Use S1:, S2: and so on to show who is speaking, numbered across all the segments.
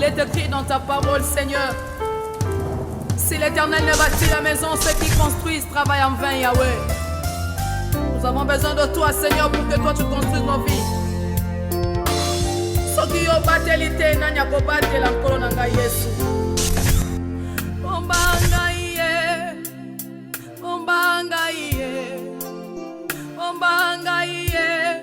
S1: Il est écrit dans ta parole, Seigneur. Si l'Éternel ne bâtit la maison, ceux qui construisent travaillent en vain, Yahweh. Nous avons besoin de toi, Seigneur, pour que toi tu construises nos vies. Soki yo batelite nani akobatela nkolo na ngai Yesu. Ombanga iye, ombanga iye, ombanga iye.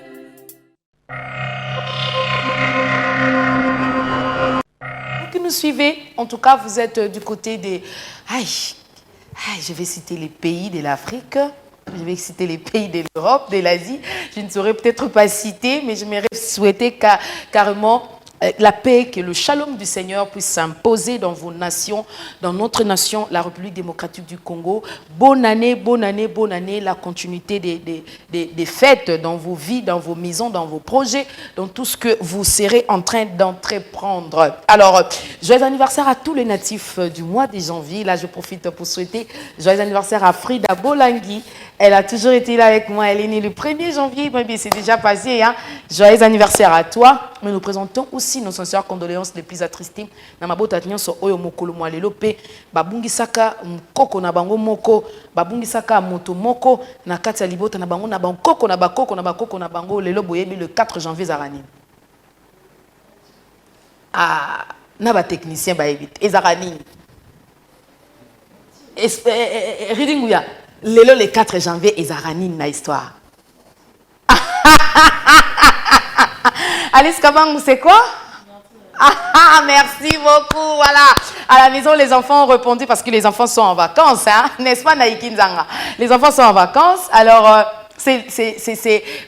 S1: Vous qui nous suivez, en tout cas, vous êtes du côté des... je vais citer les pays de l'Afrique. Je vais citer les pays de l'Europe, de l'Asie. Je ne saurais peut-être pas citer, mais je m'aurais souhaité carrément la paix, que le shalom du Seigneur puisse s'imposer dans vos nations, dans notre nation, la République démocratique du Congo. Bonne année, bonne année, bonne année, la continuité des fêtes dans vos vies, dans vos maisons, dans vos projets, dans tout ce que vous serez en train d'entreprendre. Alors, joyeux anniversaire à tous les natifs du mois de janvier. Là, je profite pour souhaiter joyeux anniversaire à Frida Bolangui. Elle a toujours été là avec moi. Elle est née le 1er janvier. C'est déjà passé. Hein? Joyeux anniversaire à toi. Mais nous présentons aussi nos sincères condoléances les plus attristées. Namabota nyonso oyo mokolo mwalelo pe babungisaka mkoko na bango moko, babungisaka moto moko na kati ya libota na bango na bankoko na bakoko na bakoko na bango lelo boyebi le 4 janvier zarani. Ah, na ba technicien ba ebite ezarani. Reading ya. Lelo le 4 janvier ezarani na histoire. Alice Kabangou, c'est quoi? Merci beaucoup. Voilà. À la maison, les enfants ont répondu parce que les enfants sont en vacances. Hein? N'est-ce pas, Naïki Nzanga? Les enfants sont en vacances. Alors,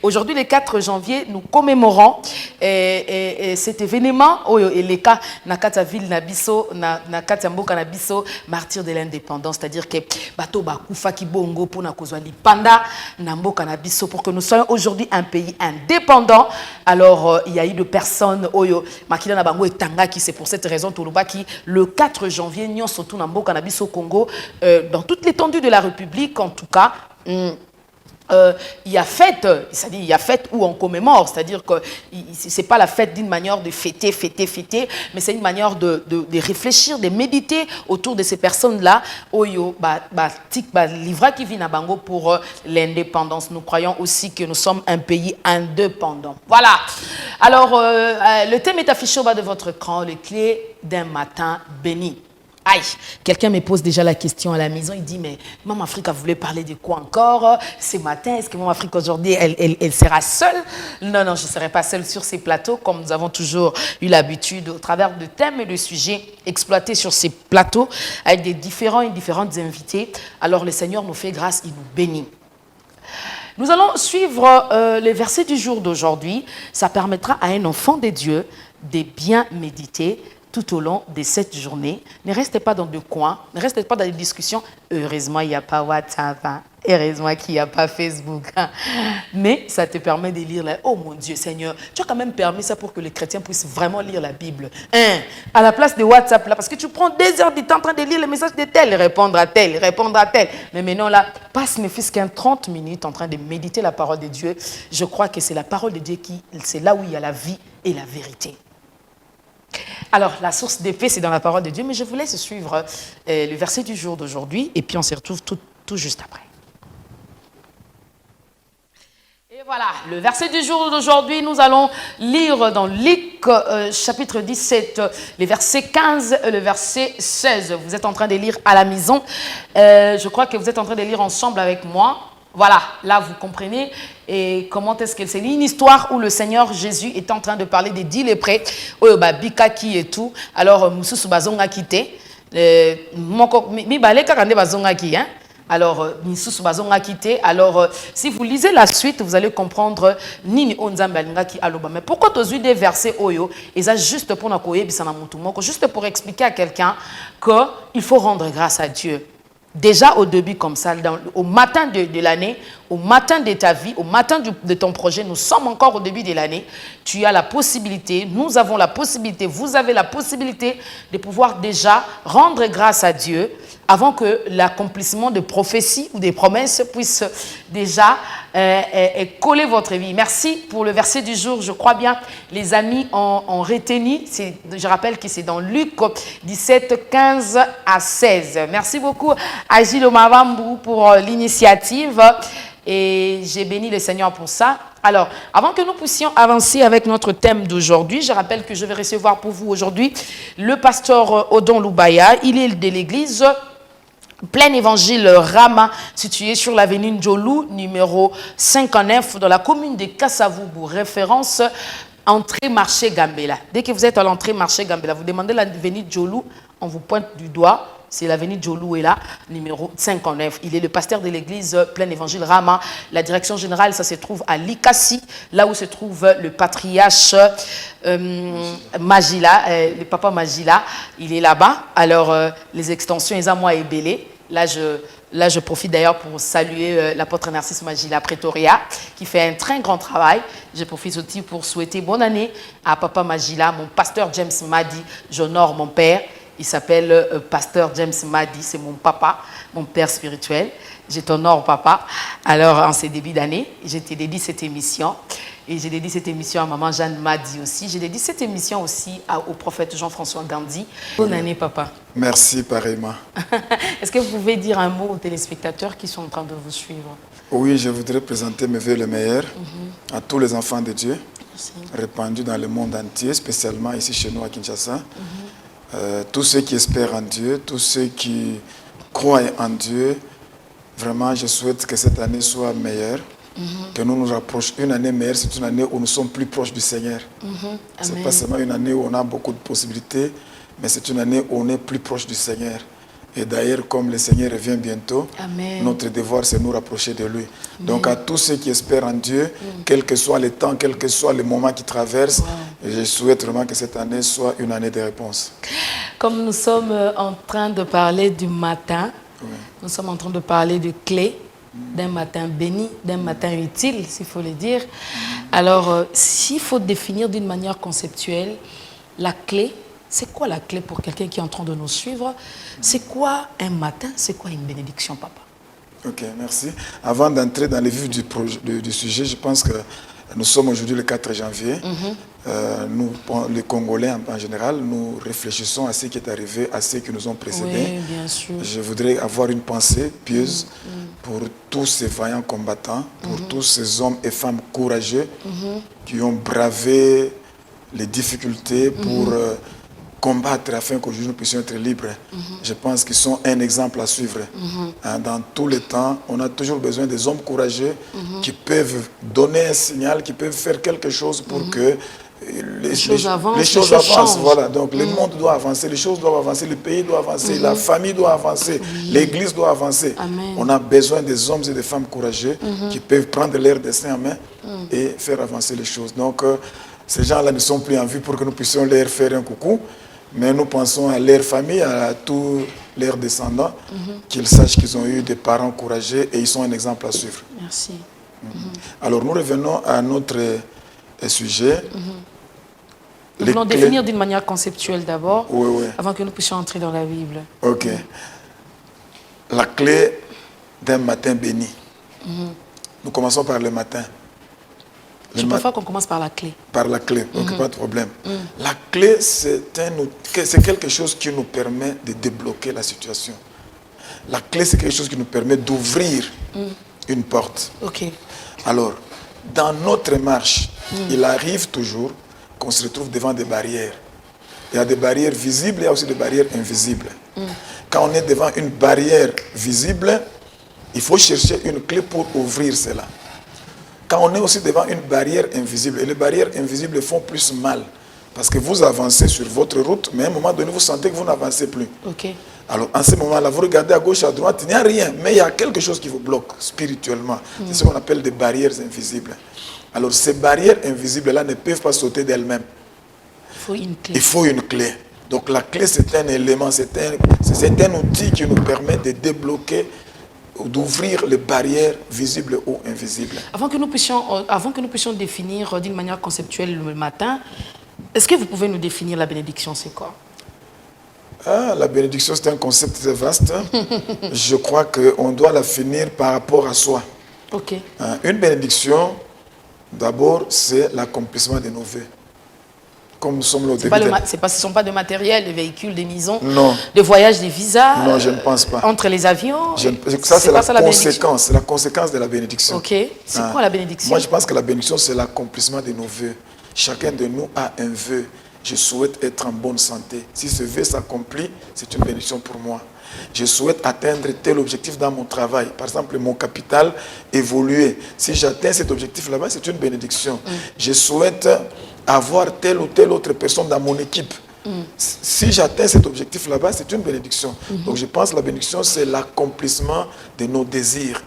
S1: aujourd'hui, le 4 janvier, nous commémorons cet événement. Et les cas, Nakata ville Nabiso, Nakata Mboka Nabiso, martyr de l'indépendance. C'est-à-dire que Bato Bakufa Kibongo pour Nakozwali Panda, Namboka Nabiso, pour que nous soyons aujourd'hui un pays indépendant. Alors, il y a eu de personnes, Oyo, Makila Nabango et Tanga, qui c'est pour cette raison, Toulouba, qui le 4 janvier, Nyon surtout Namboka Nabiso Congo, dans toute l'étendue de la République, en tout cas, il y a fête, c'est-à-dire il y a fête où on commémore, c'est-à-dire que c'est pas la fête d'une manière de fêter, mais c'est une manière de réfléchir, de méditer autour de ces personnes-là. Oyo, livra qui vient à Bango pour l'indépendance. Nous croyons aussi que nous sommes un pays indépendant. Voilà. Alors, le thème est affiché au bas de votre écran, les clés d'un matin béni. Aïe, quelqu'un me pose déjà la question à la maison, il dit, mais Maman Afrique voulait parler de quoi encore ce matin? Est-ce que Maman Afrique aujourd'hui, elle sera seule? Non, non, je ne serai pas seule sur ces plateaux, comme nous avons toujours eu l'habitude, au travers de thèmes et de sujets exploités sur ces plateaux, avec des différents et différentes invités. Alors le Seigneur nous fait grâce, il nous bénit. Nous allons suivre les versets du jour d'aujourd'hui. Ça permettra à un enfant de Dieu de bien méditer tout au long de cette journée. Ne restez pas dans deux coins, ne restez pas dans des discussions. Heureusement, il n'y a pas WhatsApp, hein. Heureusement qu'il n'y a pas Facebook. Hein. Mais ça te permet de lire, oh mon Dieu Seigneur, tu as quand même permis ça pour que les chrétiens puissent vraiment lire la Bible. Hein? À la place de WhatsApp, là, parce que tu prends des heures du temps en train de lire les messages de tel, répondre à tel, répondre à tel. Mais maintenant là, passe ne fût-ce qu'un 30 minutes en train de méditer la parole de Dieu. Je crois que c'est la parole de Dieu c'est là où il y a la vie et la vérité. Alors, la source d'épée, c'est dans la parole de Dieu, mais je vous laisse suivre le verset du jour d'aujourd'hui, et puis on se retrouve tout juste après. Et voilà, le verset du jour d'aujourd'hui, nous allons lire dans Luc, chapitre 17, les versets 15 et le verset 16. Vous êtes en train de lire à la maison. Je crois que vous êtes en train de lire ensemble avec moi. Voilà, là vous comprenez et comment est-ce qu'elle c'est une histoire où le Seigneur Jésus est en train de parler des 10 lépreux, bikaki et tout. Alors mususu bazonga quitté, mi baleka kande bazonga ki hein. Alors mususu bazonga quitté. Alors si vous lisez la suite, vous allez comprendre nini onzambe alinga ki aloba. Mais pourquoi tu as eu des versets oyo et ça juste pour nakoye bisana mutu moko, juste pour expliquer à quelqu'un que il faut rendre grâce à Dieu. Déjà au début comme ça, au matin de l'année, au matin de ta vie, au matin de ton projet, nous sommes encore au début de l'année, tu as la possibilité, nous avons la possibilité, vous avez la possibilité de pouvoir déjà rendre grâce à Dieu avant que l'accomplissement de prophéties ou des promesses puisse déjà coller votre vie. Merci pour le verset du jour. Je crois bien, les amis ont retenu. Je rappelle que c'est dans Luc 17, 15 à 16. Merci beaucoup à Gilles Omavambu pour l'initiative. Et j'ai béni le Seigneur pour ça. Alors, avant que nous puissions avancer avec notre thème d'aujourd'hui, je rappelle que je vais recevoir pour vous aujourd'hui le pasteur Odon Loubaya. Il est de l'église Plein Évangile Rama, situé sur l'avenue Ndjolou, numéro 59, dans la commune de Kassavoubou. Référence entrée marché Gambela. Dès que vous êtes à l'entrée marché Gambela, vous demandez l'avenue Ndjolou, on vous pointe du doigt. C'est l'avenue Ndjolou est là, numéro 59. Il est le pasteur de l'église Plein Évangile Rama. La direction générale, ça se trouve à Likasi, là où se trouve le patriarche Magila, le papa Magila. Il est là-bas. Alors, les extensions, ils ont moi et Bélé. Là, je profite d'ailleurs pour saluer l'apôtre Narcisse Magila Pretoria, qui fait un très grand travail. Je profite aussi pour souhaiter bonne année à papa Magila, mon pasteur James Madi. J'honore mon père. Il s'appelle pasteur James Madi, c'est mon papa, mon père spirituel. Je t'honore, papa. Alors, en ces débuts d'année, je te dédie cette émission. Et j'ai dédié cette émission à maman Jeanne Madi aussi. J'ai dédié cette émission aussi au prophète Jean-François Gandhi. Bonne année, papa.
S2: Merci, pareillement.
S1: Est-ce que vous pouvez dire un mot aux téléspectateurs qui sont en train de vous suivre?
S2: Oui, je voudrais présenter mes vœux les meilleurs à tous les enfants de Dieu, répandus dans le monde entier, spécialement ici chez nous à Kinshasa. Tous ceux qui espèrent en Dieu, tous ceux qui croient en Dieu, vraiment, je souhaite que cette année soit meilleure, que nous nous rapprochions. Une année meilleure, c'est une année où nous sommes plus proches du Seigneur. Ce n'est pas seulement une année où on a beaucoup de possibilités, mais c'est une année où on est plus proche du Seigneur. Et d'ailleurs, comme le Seigneur revient bientôt, notre devoir, c'est de nous rapprocher de lui. Donc, à tous ceux qui espèrent en Dieu, quel que soit le temps, quel que soit le moment qui traverse, je souhaite vraiment que cette année soit une année de réponse.
S1: Comme nous sommes en train de parler du matin, nous sommes en train de parler de clés, d'un matin béni, d'un matin utile, s'il faut le dire. Alors, s'il faut définir d'une manière conceptuelle la clé, c'est quoi la clé pour quelqu'un qui est en train de nous suivre? C'est quoi un matin? C'est quoi une bénédiction, papa?
S2: Ok, merci. Avant d'entrer dans les vifs du sujet, je pense que nous sommes aujourd'hui le 4 janvier. Nous, les Congolais en général, nous réfléchissons à ce qui est arrivé, à ceux qui nous ont précédés.
S1: Oui, bien sûr.
S2: Je voudrais avoir une pensée pieuse pour tous ces vaillants combattants, pour tous ces hommes et femmes courageux qui ont bravé les difficultés pour combattre afin qu'aujourd'hui nous puissions être libres. Je pense qu'ils sont un exemple à suivre. Dans tous les temps, on a toujours besoin des hommes courageux qui peuvent donner un signal, qui peuvent faire quelque chose pour que les choses avancent. Voilà. Donc le monde doit avancer, les choses doivent avancer, le pays doit avancer, la famille doit avancer, l'église doit avancer. On a besoin des hommes et des femmes courageux qui peuvent prendre leur destin en main et faire avancer les choses. Donc ces gens-là ne sont plus en vue pour que nous puissions leur faire un coucou. Mais nous pensons à leur famille, à tous leurs descendants, qu'ils sachent qu'ils ont eu des parents courageux et ils sont un exemple à suivre.
S1: Merci.
S2: Alors nous revenons à notre sujet.
S1: Nous voulons définir d'une manière conceptuelle d'abord,
S2: oui.
S1: avant que nous puissions entrer dans la Bible.
S2: Ok. La clé d'un matin béni. Nous commençons par le matin.
S1: Je préfère qu'on commence par la clé.
S2: Par la clé, donc pas de problème. La clé, c'est quelque chose qui nous permet de débloquer la situation. La clé, c'est quelque chose qui nous permet d'ouvrir une porte.
S1: Ok.
S2: Alors, dans notre marche, il arrive toujours qu'on se retrouve devant des barrières. Il y a des barrières visibles, il y a aussi des barrières invisibles. Quand on est devant une barrière visible, il faut chercher une clé pour ouvrir cela. Quand on est aussi devant une barrière invisible, et les barrières invisibles font plus mal, parce que vous avancez sur votre route, mais à un moment donné, vous sentez que vous n'avancez plus.
S1: Okay.
S2: Alors, en ce moment-là, vous regardez à gauche, à droite, il n'y a rien, mais il y a quelque chose qui vous bloque spirituellement. C'est ce qu'on appelle des barrières invisibles. Alors, ces barrières invisibles-là ne peuvent pas sauter d'elles-mêmes.
S1: Il faut une clé.
S2: Il faut une clé. Donc, la clé, c'est un élément, c'est un outil qui nous permet de débloquer, d'ouvrir les barrières visibles ou invisibles.
S1: Avant que nous puissions définir d'une manière conceptuelle le matin, est-ce que vous pouvez nous définir la bénédiction, c'est quoi?
S2: La bénédiction, c'est un concept très vaste. Je crois qu'on doit la finir par rapport à soi.
S1: Ok.
S2: Une bénédiction, d'abord, c'est l'accomplissement de nos vœux. Comme nous sommes là au début.
S1: Ce ne sont pas de matériel, des véhicules, des maisons,
S2: non.
S1: des voyages, des visas.
S2: Non, je ne pense pas.
S1: Entre les avions.
S2: Ça, c'est la conséquence de la bénédiction.
S1: Ok. C'est quoi la bénédiction?
S2: Moi, je pense que la bénédiction, c'est l'accomplissement de nos vœux. Chacun de nous a un vœu. Je souhaite être en bonne santé. Si ce vœu s'accomplit, c'est une bénédiction pour moi. Je souhaite atteindre tel objectif dans mon travail. Par exemple, mon capital évoluer. Si j'atteins cet objectif là-bas, c'est une bénédiction. Je souhaite avoir telle ou telle autre personne dans mon équipe. Si j'atteins cet objectif là-bas, c'est une bénédiction. Donc je pense que la bénédiction, c'est l'accomplissement de nos désirs.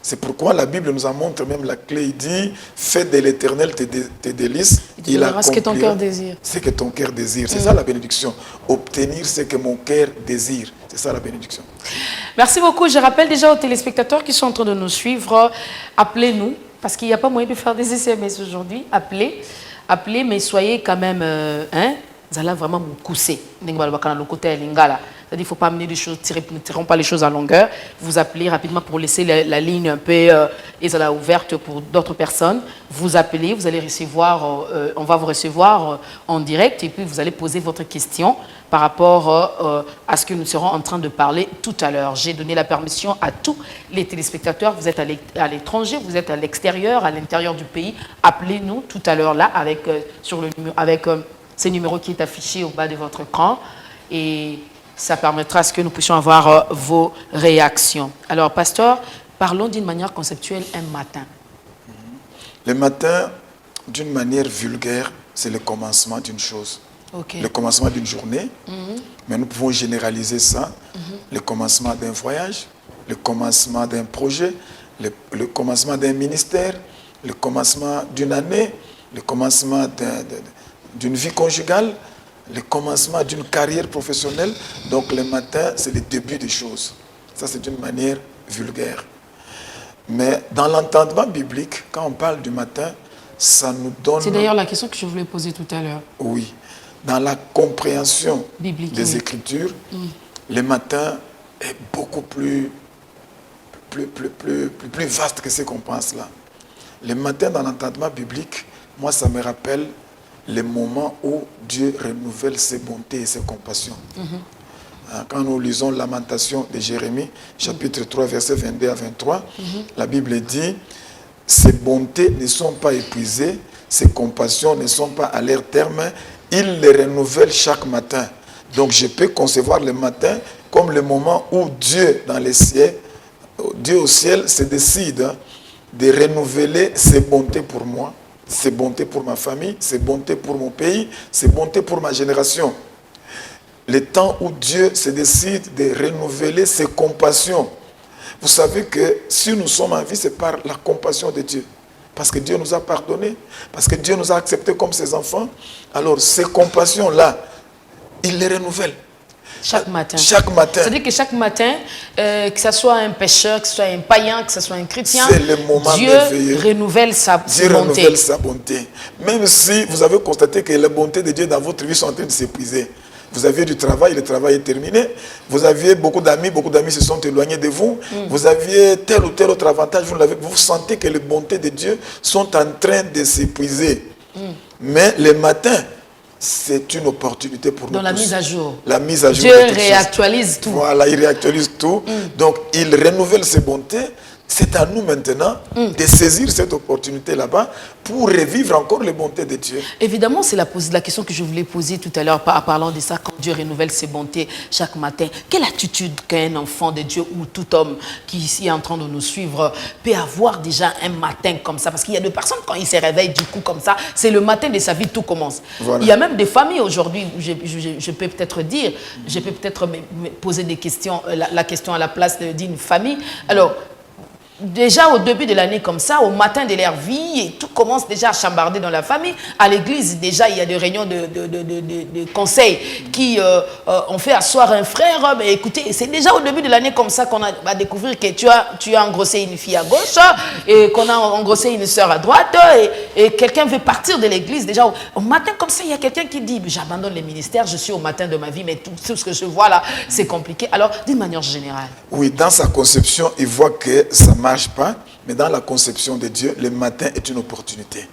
S2: C'est pourquoi la Bible nous en montre même la clé. Il dit, fais de l'Éternel tes délices.
S1: Il accomplira ce que ton cœur désire.
S2: Ce que ton cœur désire. C'est ça la bénédiction. Obtenir ce que mon cœur désire. C'est ça la bénédiction.
S1: Merci beaucoup. Je rappelle déjà aux téléspectateurs qui sont en train de nous suivre, appelez-nous, parce qu'il n'y a pas moyen de faire des SMS aujourd'hui. Appelez, mais soyez quand même, vous allez vraiment vous cousser. C'est-à-dire qu'il ne faut pas amener des choses, ne tirons pas les choses en longueur. Vous appelez rapidement pour laisser la ligne un peu ouverte pour d'autres personnes. Vous appelez, vous allez recevoir, on va vous recevoir en direct et puis vous allez poser votre question par rapport à ce que nous serons en train de parler tout à l'heure. J'ai donné la permission à tous les téléspectateurs. Vous êtes à l'étranger, vous êtes à l'extérieur, à l'intérieur du pays. Appelez-nous tout à l'heure là avec, ce numéro qui est affiché au bas de votre écran. Et ça permettra à ce que nous puissions avoir vos réactions. Alors, pasteur, parlons d'une manière conceptuelle un matin.
S2: Le matin, d'une manière vulgaire, c'est le commencement d'une chose.
S1: Okay.
S2: Le commencement d'une journée, mais nous pouvons généraliser ça. Le commencement d'un voyage, le commencement d'un projet, le commencement d'un ministère, le commencement d'une année, le commencement d'une vie conjugale, le commencement d'une carrière professionnelle. Donc le matin, c'est le début des choses. Ça, c'est d'une manière vulgaire. Mais dans l'entendement biblique, quand on parle du matin, ça nous donne...
S1: C'est d'ailleurs la question que je voulais poser tout à l'heure.
S2: Oui. Dans la compréhension
S1: biblique,
S2: des Écritures, le matin est beaucoup plus vaste que ce qu'on pense là. Le matin, dans l'entendement biblique, moi, ça me rappelle les moments où Dieu renouvelle ses bontés et ses compassions. Quand nous lisons Lamentation de Jérémie, chapitre 3, versets 22 à 23, la Bible dit « Ses bontés ne sont pas épuisées, ses compassions ne sont pas à leur terme, il les renouvelle chaque matin. » Donc je peux concevoir le matin comme le moment où Dieu dans les cieux, Dieu au ciel se décide de renouveler ses bontés pour moi, ses bontés pour ma famille, ses bontés pour mon pays, ses bontés pour ma génération. Le temps où Dieu se décide de renouveler ses compassions. Vous savez que si nous sommes en vie, c'est par la compassion de Dieu. Parce que Dieu nous a pardonné, parce que Dieu nous a acceptés comme ses enfants. Alors ces compassions-là, il les renouvelle.
S1: Chaque matin.
S2: Chaque matin.
S1: C'est-à-dire que chaque matin, que ce soit un pécheur, que ce soit un païen, que ce soit un chrétien, Dieu renouvelle sa bonté.
S2: Dieu renouvelle sa bonté. Même si vous avez constaté que les bontés de Dieu dans votre vie sont en train de s'épuiser. Vous aviez du travail, le travail est terminé. Vous aviez beaucoup d'amis se sont éloignés de vous. Vous aviez tel ou tel autre avantage, vous sentez que les bontés de Dieu sont en train de s'épuiser. Mais le matin, c'est une opportunité pour nous tous.
S1: Dans la mise à jour.
S2: La mise à jour.
S1: Dieu réactualise tout.
S2: Voilà, il réactualise tout. Donc, il renouvelle ses bontés. C'est à nous maintenant de saisir cette opportunité là-bas pour revivre encore les bontés de Dieu.
S1: Évidemment, c'est la question que je voulais poser tout à l'heure en parlant de ça, quand Dieu renouvelle ses bontés chaque matin. Quelle attitude qu'un enfant de Dieu ou tout homme qui ici est en train de nous suivre peut avoir déjà un matin comme ça? Parce qu'il y a des personnes, quand ils se réveillent du coup comme ça, c'est le matin de sa vie, tout commence. Voilà. Il y a même des familles aujourd'hui où je peux peut-être dire, je peux peut-être me poser des questions, la question à la place d'une famille. Alors, déjà au début de l'année comme ça, au matin de leur vie, et tout commence déjà à chambarder dans la famille. À l'église, déjà, il y a des réunions de conseils qui ont fait asseoir un frère. Mais écoutez, c'est déjà au début de l'année comme ça qu'on va découvrir que tu as engrossé une fille à gauche et qu'on a engrossé une sœur à droite et quelqu'un veut partir de l'église. Déjà, au matin comme ça, il y a quelqu'un qui dit « J'abandonne les ministères, je suis au matin de ma vie, mais tout ce que je vois là, c'est compliqué. » Alors, d'une manière générale.
S2: Oui, dans sa conception, il voit que ça ne marche pas. Mais dans la conception de Dieu, le matin est une opportunité.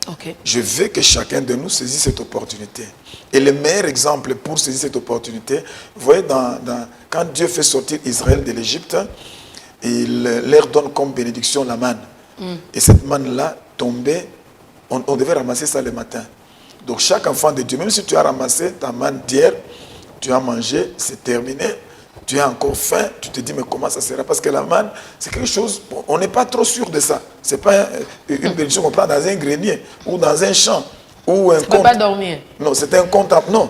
S1: Ok.
S2: Je veux que chacun de nous saisisse cette opportunité. Et le meilleur exemple pour saisir cette opportunité, vous voyez, quand Dieu fait sortir Israël de l'Égypte, il leur donne comme bénédiction la manne. Et cette manne-là tombait, on devait ramasser ça le matin. Donc chaque enfant de Dieu, même si tu as ramassé ta manne d'hier, tu as mangé, c'est terminé, tu as encore faim, tu te dis mais comment ça sera? Parce que la manne, c'est quelque chose, on n'est pas trop sûr de ça. Ce n'est pas une bénédiction qu'on prend dans un grenier ou dans un champ ou un compte.
S1: Tu ne peux pas dormir.
S2: Non, c'est un compte. Non,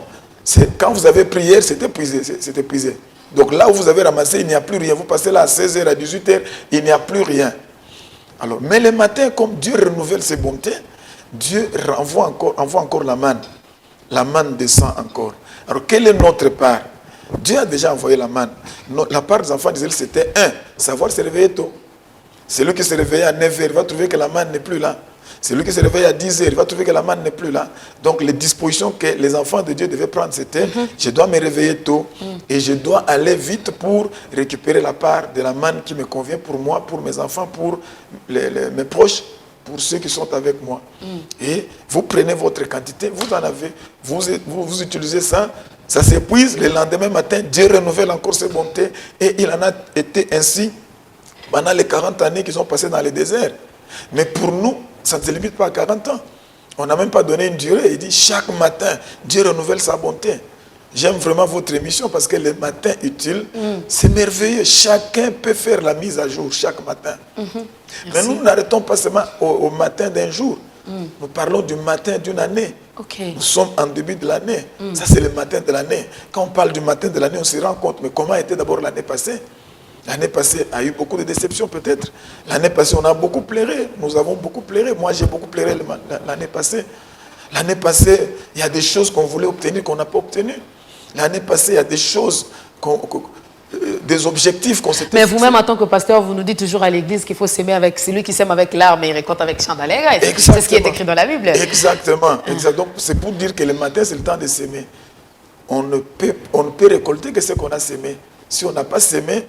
S2: quand vous avez prié, c'était épuisé. Donc là où vous avez ramassé, il n'y a plus rien. Vous passez là à 16h, à 18h, il n'y a plus rien. Alors, mais le matin, comme Dieu renouvelle ses bontés, Dieu envoie encore la manne. La manne descend encore. Alors, quelle est notre part? Dieu a déjà envoyé la manne. La part des enfants d'Israël, c'était savoir se réveiller tôt. Celui qui se réveille à 9h, il va trouver que la manne n'est plus là. Celui qui se réveille à 10h, il va trouver que la manne n'est plus là. Donc les dispositions que les enfants de Dieu devaient prendre, c'était je dois me réveiller tôt et je dois aller vite pour récupérer la part de la manne qui me convient pour moi, pour mes enfants, pour mes proches, pour ceux qui sont avec moi. Et vous prenez votre quantité, vous en avez, vous utilisez ça, ça s'épuise, le lendemain matin, Dieu renouvelle encore ses bontés et il en a été ainsi pendant les 40 années qu'ils ont passées dans le désert. Mais pour nous, ça ne se limite pas à 40 ans. On n'a même pas donné une durée. Il dit chaque matin, Dieu renouvelle sa bonté. J'aime vraiment votre émission parce que les matins utiles, c'est merveilleux. Chacun peut faire la mise à jour chaque matin. Mais nous n'arrêtons pas seulement au matin d'un jour. Nous parlons du matin d'une année. Nous sommes en début de l'année. Ça, c'est le matin de l'année. Quand on parle du matin de l'année, on se rend compte, mais comment était d'abord l'année passée? L'année passée a eu beaucoup de déceptions peut-être. L'année passée, on a beaucoup pleuré. Nous avons beaucoup pleuré. Moi, j'ai beaucoup pleuré l'année passée. L'année passée, il y a des choses qu'on voulait obtenir qu'on n'a pas obtenues. L'année passée, il y a des choses, des objectifs qu'on s'était
S1: fixés. Mais vous-même, en tant que pasteur, vous nous dites toujours à l'église qu'il faut s'aimer avec celui qui s'aime avec l'arme et il récolte avec chant d'allégresse. C'est ce qui est écrit dans la Bible.
S2: Exactement. Donc, c'est pour dire que le matin, c'est le temps de s'aimer. On ne peut récolter que ce qu'on a sémé. Si on n'a pas sémé,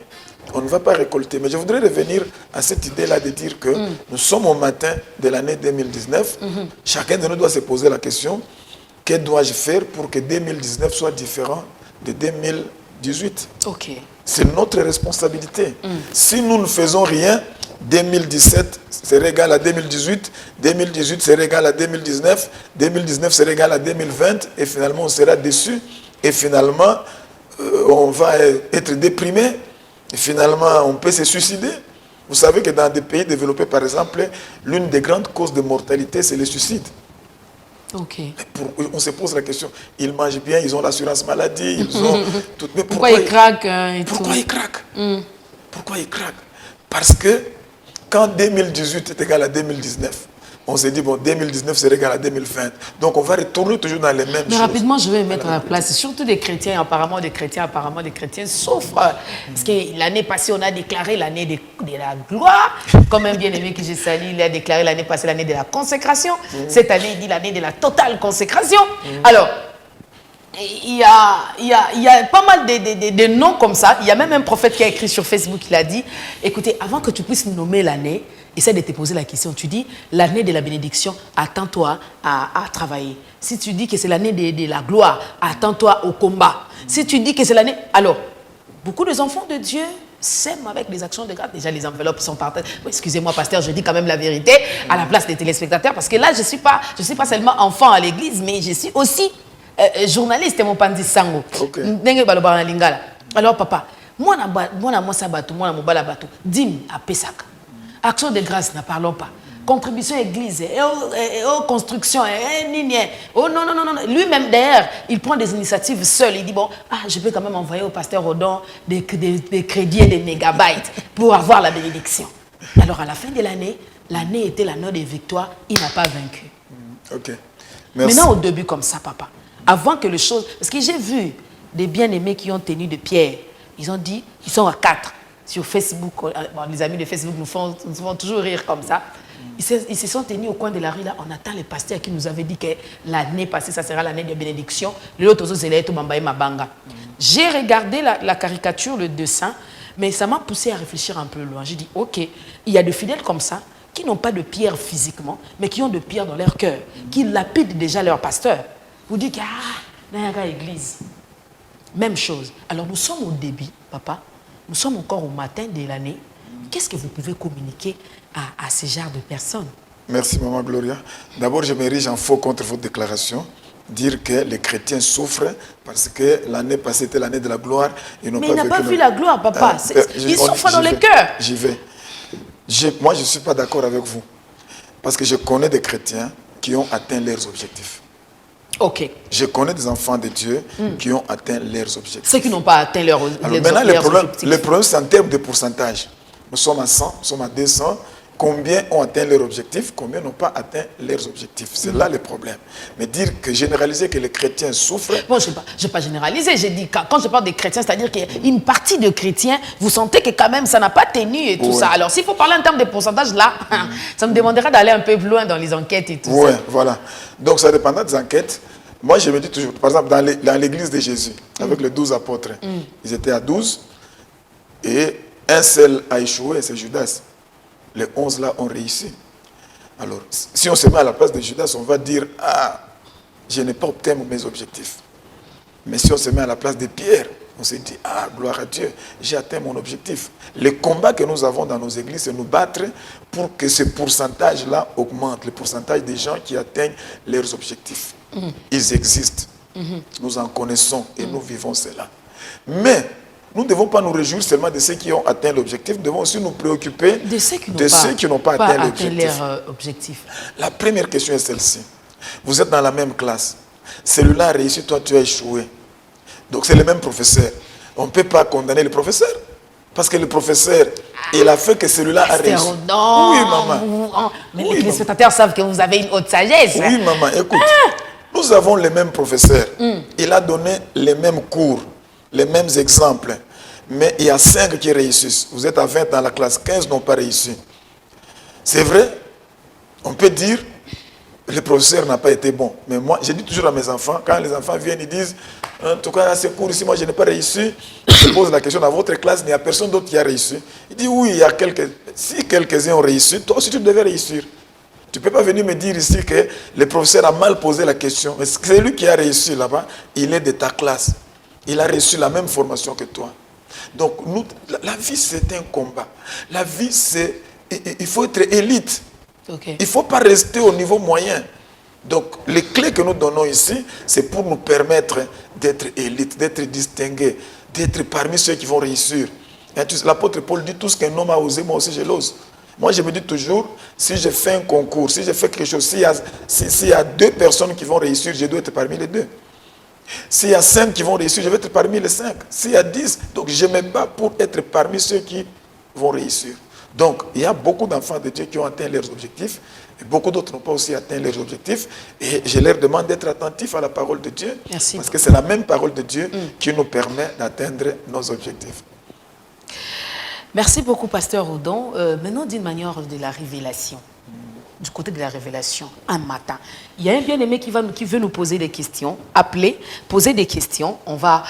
S2: on ne va pas récolter. Mais je voudrais revenir à cette idée-là de dire que nous sommes au matin de l'année 2019. Chacun de nous doit se poser la question, que dois-je faire pour que 2019 soit différent de 2018? C'est notre responsabilité. Si nous ne faisons rien, 2017 serait égal à 2018, 2018 serait égal à 2019, 2019 serait égal à 2020, et finalement on sera déçu, et finalement on va être déprimé. Et finalement, on peut se suicider. Vous savez que dans des pays développés, par exemple, l'une des grandes causes de mortalité, c'est le suicide. On se pose la question, ils mangent bien, ils ont l'assurance maladie, ils ont tout. Mais
S1: pourquoi ils craquent
S2: Pourquoi ils craquent Pourquoi ils craquent? Parce que quand 2018 est égal à 2019, on s'est dit, bon, 2019 c'est égal à 2020. Donc on va retourner toujours dans les mêmes choses.
S1: Mais rapidement, je vais me mettre à la place. Surtout des chrétiens, apparemment des chrétiens souffrent. Parce que l'année passée, on a déclaré l'année de la gloire. Comme un bien-aimé que j'ai sali, il a déclaré l'année passée l'année de la consécration. Cette année, il dit l'année de la totale consécration. Alors, il y a pas mal de noms comme ça. Il y a même un prophète qui a écrit sur Facebook, il a dit, écoutez, avant que tu puisses nommer l'année, essaie de te poser la question. Tu dis, l'année de la bénédiction, attends-toi à travailler. Si tu dis que c'est l'année de la gloire, attends-toi au combat. Si tu dis que c'est l'année... Alors, beaucoup des enfants de Dieu s'aiment avec des actions de grâce. Déjà, les enveloppes sont partagées. Oui, excusez-moi, pasteur, je dis quand même la vérité à la place des téléspectateurs. Parce que là, je ne suis pas seulement enfant à l'église, mais je suis aussi journaliste, mon pandi sango. Alors, papa, moi, dim à Pesaka. Action de grâce, n'en parlons pas. Contribution église, construction, oh non. Lui-même, d'ailleurs, il prend des initiatives seul. Il dit, bon, je peux quand même envoyer au pasteur Rodon des crédits et des mégabytes pour avoir la bénédiction. Alors, à la fin de l'année était l'année des victoires. Il n'a pas vaincu.
S2: Merci.
S1: Maintenant, au début, comme ça, papa, avant que les choses... Parce que j'ai vu des bien-aimés qui ont tenu de Pierre. Ils ont dit, ils sont à 4. Sur Facebook, les amis de Facebook nous font toujours rire comme ça. Ils se sont tenus au coin de la rue, là. On attend le pasteur qui nous avait dit que l'année passée, ça sera l'année de bénédiction. L'autre, c'est l'année de Mabanga. J'ai regardé la caricature, le dessin. Mais ça m'a poussé à réfléchir un peu loin. J'ai dit, ok, il y a des fidèles comme ça qui n'ont pas de pierre physiquement, mais qui ont de pierre dans leur cœur, qui lapident déjà leur pasteur. Vous dites, dans la église. Même chose. Alors nous sommes au début, papa, nous sommes encore au matin de l'année. Qu'est-ce que vous pouvez communiquer à ce genre de personnes?
S2: Merci, Maman Gloria. D'abord, je m'érige en faux contre votre déclaration. Dire que les chrétiens souffrent parce que l'année passée était l'année de la gloire.
S1: Mais ils n'ont pas vu la gloire, papa. Ils souffrent dans le cœur.
S2: J'y vais. Moi, je ne suis pas d'accord avec vous. Parce que je connais des chrétiens qui ont atteint leurs objectifs.
S1: Ok.
S2: Je connais des enfants de Dieu qui ont atteint leurs objectifs.
S1: Ceux qui n'ont pas atteint leurs objectifs.
S2: Le problème, c'est en termes de pourcentage. Nous sommes à 100, nous sommes à 200. Combien ont atteint leurs objectifs, combien n'ont pas atteint leurs objectifs. C'est là le problème. Mais dire que généraliser que les chrétiens souffrent...
S1: Bon, je n'ai pas généralisé. J'ai dit, quand je parle des chrétiens, c'est-à-dire qu'il y a une partie de chrétiens, vous sentez que quand même ça n'a pas tenu et tout ça. Alors, s'il faut parler en termes de pourcentage, là, ça me demandera d'aller un peu plus loin dans les enquêtes et tout ça.
S2: Oui, voilà. Donc, ça dépendra des enquêtes. Moi, je me dis toujours, par exemple, dans l'église de Jésus, avec les 12 apôtres, ils étaient à 12 et un seul a échoué, c'est Judas. Les 11 là ont réussi. Alors, si on se met à la place de Judas, on va dire, je n'ai pas obtenu mes objectifs. Mais si on se met à la place de Pierre, on se dit, gloire à Dieu, j'ai atteint mon objectif. Le combat que nous avons dans nos églises, c'est nous battre pour que ce pourcentage-là augmente, le pourcentage des gens qui atteignent leurs objectifs. Ils existent. Nous en connaissons et nous vivons cela. Mais nous ne devons pas nous réjouir seulement de ceux qui ont atteint l'objectif, nous devons aussi nous préoccuper
S1: de ceux qui n'ont pas atteint l'objectif.
S2: La première question est celle-ci. Vous êtes dans la même classe. Celui-là a réussi, toi tu as échoué. Donc c'est le même professeur. On ne peut pas condamner le professeur. Parce que le professeur, il a fait que celui-là a réussi.
S1: Non, oui, maman. Mais les spectateurs savent que vous avez une haute sagesse.
S2: Oui, maman, écoute. Nous avons le même professeur. Il a donné les mêmes cours, les mêmes exemples. Mais il y a 5 qui réussissent. Vous êtes à 20 dans la classe, 15 n'ont pas réussi. C'est vrai, on peut dire, le professeur n'a pas été bon. Mais moi, je dis toujours à mes enfants, quand les enfants viennent, ils disent, en tout cas, à ces cours ici, moi, je n'ai pas réussi. Je pose la question, dans votre classe, il n'y a personne d'autre qui a réussi. Il dit, oui, il y a si quelques-uns ont réussi, toi aussi, tu devais réussir. Tu ne peux pas venir me dire ici que le professeur a mal posé la question. Mais c'est lui qui a réussi là-bas, il est de ta classe. Il a reçu la même formation que toi. Donc, la vie, c'est un combat. La vie, c'est... Il faut être élite. Okay. Il ne faut pas rester au niveau moyen. Donc, les clés que nous donnons ici, c'est pour nous permettre d'être élite, d'être distingué, d'être parmi ceux qui vont réussir. L'apôtre Paul dit, tout ce qu'un homme a osé, moi aussi je l'ose. Moi, je me dis toujours, si je fais un concours, si je fais quelque chose, s'il y a 2 personnes qui vont réussir, je dois être parmi les 2. S'il y a 5 qui vont réussir, je vais être parmi les 5. S'il y a 10, donc je me bats pour être parmi ceux qui vont réussir. Donc, il y a beaucoup d'enfants de Dieu qui ont atteint leurs objectifs, et beaucoup d'autres n'ont pas aussi atteint leurs objectifs. Et je leur demande d'être attentifs à la parole de Dieu, parce que c'est la même parole de Dieu qui nous permet d'atteindre nos objectifs.
S1: Merci beaucoup, Pasteur Odon. Maintenant, d'une manière de la révélation, du côté de la révélation, un matin, il y a un bien-aimé qui veut nous poser des questions. Appelez, posez des questions. On va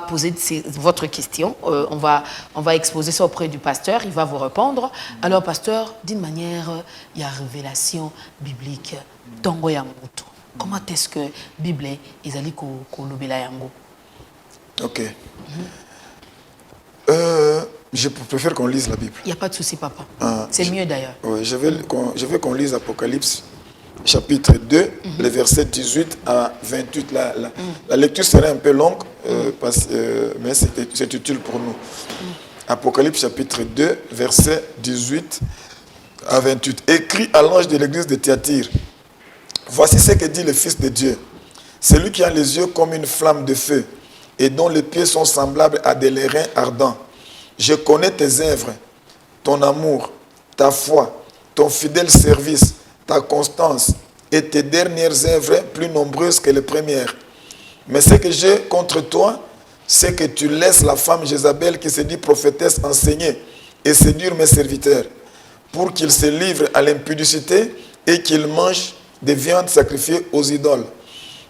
S1: poser votre question. On va exposer ça auprès du pasteur. Il va vous répondre. Alors, pasteur, d'une manière, il y a révélation biblique. Tongo Yamutu. Comment est-ce que la Bible est allée kolobela yango?
S2: Ok. Je préfère qu'on lise la Bible.
S1: Il n'y a pas de souci, papa. C'est mieux d'ailleurs.
S2: Oui, je veux qu'on lise Apocalypse, chapitre 2, les versets 18 à 28. La lecture serait un peu longue, mais c'est utile pour nous. Apocalypse, chapitre 2, versets 18 à 28. Écrit à l'ange de l'église de Thyatire. Voici ce que dit le Fils de Dieu. Celui qui a les yeux comme une flamme de feu et dont les pieds sont semblables à des lérins ardents. Je connais tes œuvres, ton amour, ta foi, ton fidèle service, ta constance et tes dernières œuvres plus nombreuses que les premières. Mais ce que j'ai contre toi, c'est que tu laisses la femme Jézabel qui se dit prophétesse enseigner et séduire mes serviteurs pour qu'ils se livrent à l'impudicité et qu'ils mangent des viandes sacrifiées aux idoles.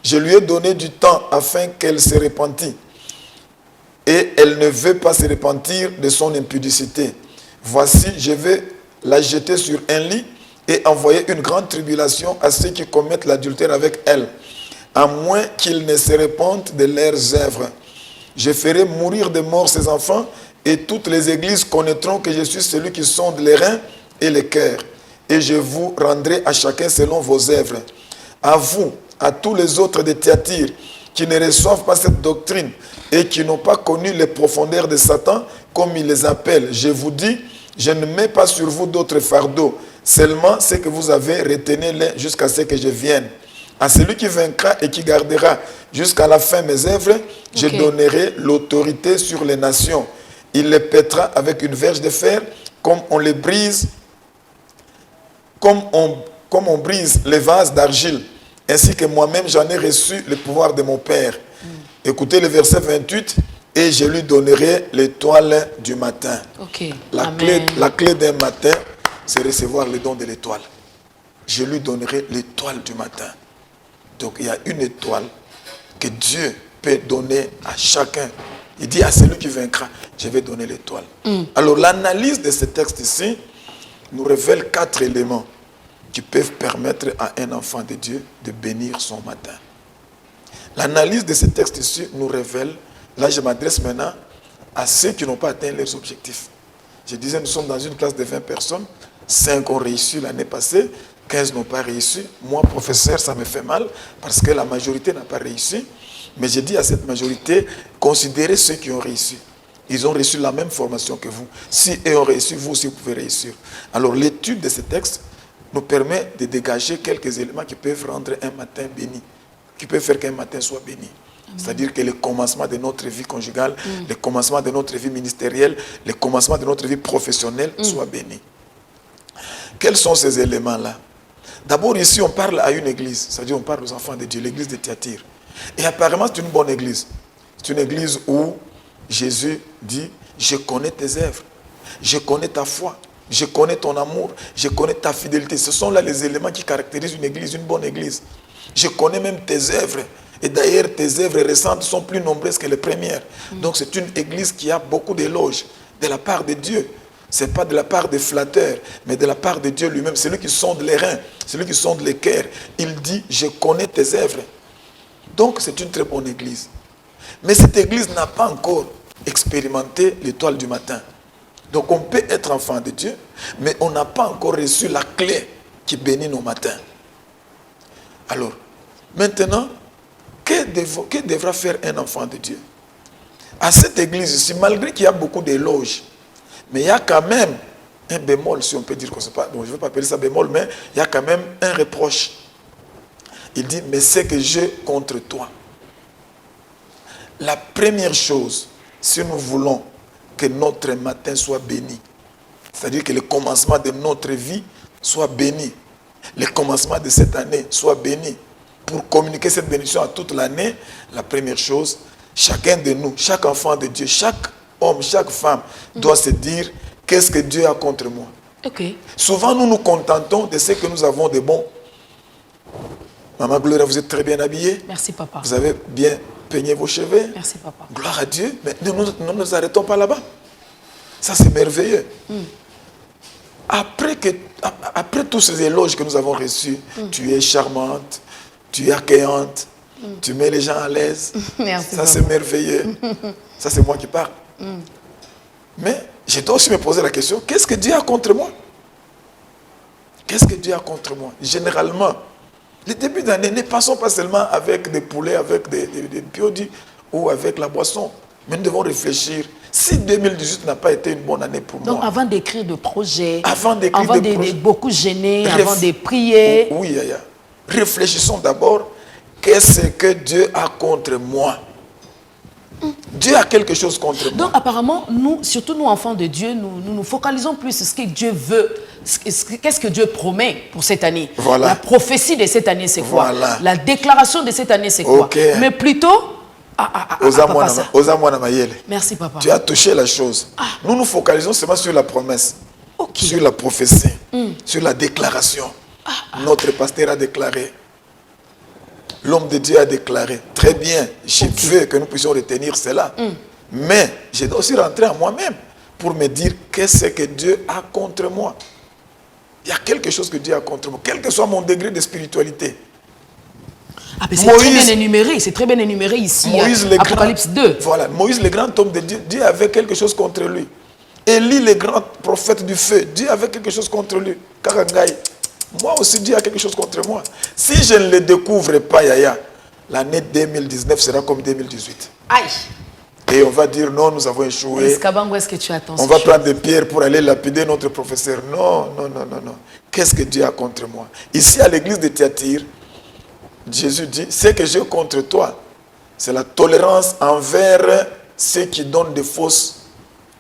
S2: Je lui ai donné du temps afin qu'elle se repentît. et elle ne veut pas se repentir de son impudicité. Voici, je vais la jeter sur un lit et envoyer une grande tribulation à ceux qui commettent l'adultère avec elle, à moins qu'ils ne se repentent de leurs œuvres. Je ferai mourir de mort ces enfants, et toutes les églises connaîtront que je suis celui qui sonde les reins et les cœurs. Et je vous rendrai à chacun selon vos œuvres. À vous, à tous les autres de Thyatire, qui ne reçoivent pas cette doctrine et qui n'ont pas connu les profondeurs de Satan, comme il les appelle, je vous dis, je ne mets pas sur vous d'autres fardeaux, seulement ce que vous avez, retenez-les jusqu'à ce que je vienne. À celui qui vaincra et qui gardera jusqu'à la fin mes œuvres, je donnerai l'autorité sur les nations. Il les pètera avec une verge de fer, comme on les brise, comme on brise les vases d'argile, ainsi que moi-même j'en ai reçu le pouvoir de mon Père. Écoutez le verset 28, et je lui donnerai l'étoile du matin. La clé d'un matin, c'est recevoir le don de l'étoile. Je lui donnerai l'étoile du matin. Donc il y a une étoile que Dieu peut donner à chacun. Il dit à celui qui vaincra, je vais donner l'étoile. Alors l'analyse de ce texte ici nous révèle 4 éléments qui peuvent permettre à un enfant de Dieu de bénir son matin. L'analyse de ce texte ici nous révèle, là je m'adresse maintenant à ceux qui n'ont pas atteint leurs objectifs. Je disais, nous sommes dans une classe de 20 personnes, 5 ont réussi l'année passée, 15 n'ont pas réussi. Moi, professeur, ça me fait mal parce que la majorité n'a pas réussi. Mais j'ai dit à cette majorité, considérez ceux qui ont réussi. Ils ont reçu la même formation que vous. Si eux ont réussi, vous aussi vous pouvez réussir. Alors l'étude de ce texte nous permet de dégager quelques éléments qui peuvent rendre un matin béni, qui peuvent faire qu'un matin soit béni. C'est-à-dire que le commencement de notre vie conjugale, le commencement de notre vie ministérielle, le commencement de notre vie professionnelle soit béni. Quels sont ces éléments-là? D'abord ici on parle à une église, c'est-à-dire on parle aux enfants de Dieu, l'église de Thyatire. Et apparemment, c'est une bonne église. C'est une église où Jésus dit, je connais tes œuvres, je connais ta foi, je connais ton amour, je connais ta fidélité. Ce sont là les éléments qui caractérisent une église, une bonne église. Je connais même tes œuvres. Et d'ailleurs, tes œuvres récentes sont plus nombreuses que les premières. Donc c'est une église qui a beaucoup d'éloges de la part de Dieu. Ce n'est pas de la part des flatteurs, mais de la part de Dieu lui-même. Celui qui sonde les reins, celui qui sonde les cœurs. Il dit, je connais tes œuvres. Donc c'est une très bonne église. Mais cette église n'a pas encore expérimenté l'étoile du matin. Donc on peut être enfant de Dieu, mais on n'a pas encore reçu la clé qui bénit nos matins. Alors, maintenant, que devra faire un enfant de Dieu? À cette église ici, malgré qu'il y a beaucoup d'éloges, mais il y a quand même un bémol, si on peut dire qu'on ne sait pas, bon, je ne veux pas appeler ça bémol, mais il y a quand même un reproche. Il dit, mais c'est que j'ai contre toi. La première chose, si nous voulons que notre matin soit béni, c'est-à-dire que le commencement de notre vie soit béni, le commencement de cette année soit béni, pour communiquer cette bénédiction à toute l'année, la première chose, chacun de nous, chaque enfant de Dieu, chaque homme, chaque femme doit se dire, qu'est-ce que Dieu a contre moi? Souvent, nous nous contentons de ce que nous avons de bon. Maman Gloria, vous êtes très bien habillée.
S1: Merci, papa.
S2: Vous avez bien peigné vos cheveux.
S1: Merci, papa.
S2: Gloire à Dieu. Mais nous ne nous arrêtons pas là-bas. Ça, c'est merveilleux. Après tous ces éloges que nous avons reçus, tu es charmante, tu es accueillante, tu mets les gens à l'aise.
S1: Merci,
S2: ça, c'est merveilleux. Ça, c'est moi qui parle. Mais je dois aussi me poser la question, qu'est-ce que Dieu a contre moi? Qu'est-ce que Dieu a contre moi? Généralement, les débuts d'année, ne passons pas seulement avec des poulets, avec des piodis ou avec la boisson. Mais nous devons réfléchir. Si 2018 n'a pas été une bonne année pour moi.
S1: Donc avant d'écrire de projets,
S2: avant de
S1: beaucoup gêner, avant de prier.
S2: Oui, Yaya. Réfléchissons d'abord, qu'est-ce que Dieu a contre moi? Dieu a quelque chose contre moi.
S1: Donc apparemment, nous, surtout nous enfants de Dieu, nous focalisons plus sur ce que Dieu veut. Qu'est-ce que Dieu promet pour cette année?
S2: Voilà.
S1: La prophétie de cette année, c'est quoi?
S2: Voilà.
S1: La déclaration de cette année, c'est quoi? Mais plutôt... Merci, papa.
S2: Tu as touché la chose. Nous nous focalisons seulement sur la promesse, sur la prophétie, sur la déclaration. Notre pasteur a déclaré. L'homme de Dieu a déclaré. Très bien, je veux que nous puissions retenir cela. Mais je dois aussi rentrer en moi-même pour me dire qu'est-ce que Dieu a contre moi. Il y a quelque chose que Dieu a contre moi, quel que soit mon degré de spiritualité.
S1: Ah, mais c'est très bien énuméré, c'est très bien énuméré ici,
S2: Moïse,
S1: Apocalypse 2.
S2: Voilà, Moïse, le grand homme de Dieu, Dieu avait quelque chose contre lui. Élie, le grand prophète du feu, Dieu avait quelque chose contre lui. Karangaï, moi aussi, Dieu a quelque chose contre moi. Si je ne le découvre pas, Yaya, l'année 2019 sera comme 2018.
S1: Aïe.
S2: Et on va dire non, nous avons échoué.
S1: Est-ce que tu attends?
S2: On va prendre des pierres pour aller lapider notre professeur. Non, non, non, non, non. Qu'est-ce que Dieu a contre moi? Ici, à l'église de Thyatire, Jésus dit, ce que j'ai contre toi, c'est la tolérance envers ceux qui donnent de fausses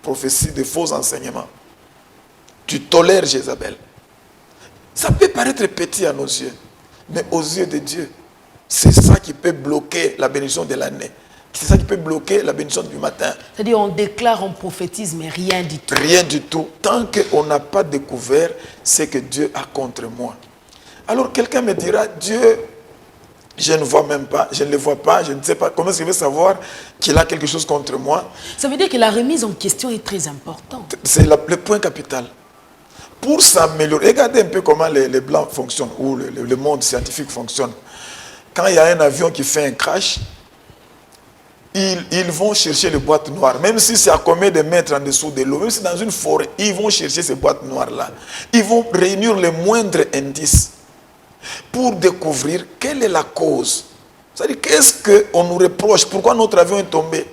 S2: prophéties, de faux enseignements. Tu tolères Jézabel. Ça peut paraître petit à nos yeux, mais aux yeux de Dieu, c'est ça qui peut bloquer la bénédiction de l'année. C'est ça qui peut bloquer la bénédiction du matin.
S1: C'est-à-dire on déclare, on prophétise, mais rien du tout.
S2: Rien du tout. Tant qu'on n'a pas découvert ce que Dieu a contre moi. Alors quelqu'un me dira, Dieu, je ne vois même pas, je ne le vois pas, je ne sais pas. Comment est-ce que je vais savoir qu'il a quelque chose contre moi?
S1: Ça veut dire que la remise en question est très importante.
S2: C'est le point capital. Pour s'améliorer, regardez un peu comment les Blancs fonctionnent, ou le monde scientifique fonctionne. Quand il y a un avion qui fait un crash, ils vont chercher les boîtes noires, même si c'est à combien de mètres en dessous de l'eau, même si c'est dans une forêt, ils vont chercher ces boîtes noires-là. Ils vont réunir les moindres indices pour découvrir quelle est la cause. C'est-à-dire, qu'est-ce qu'on nous reproche? Pourquoi notre avion est tombé?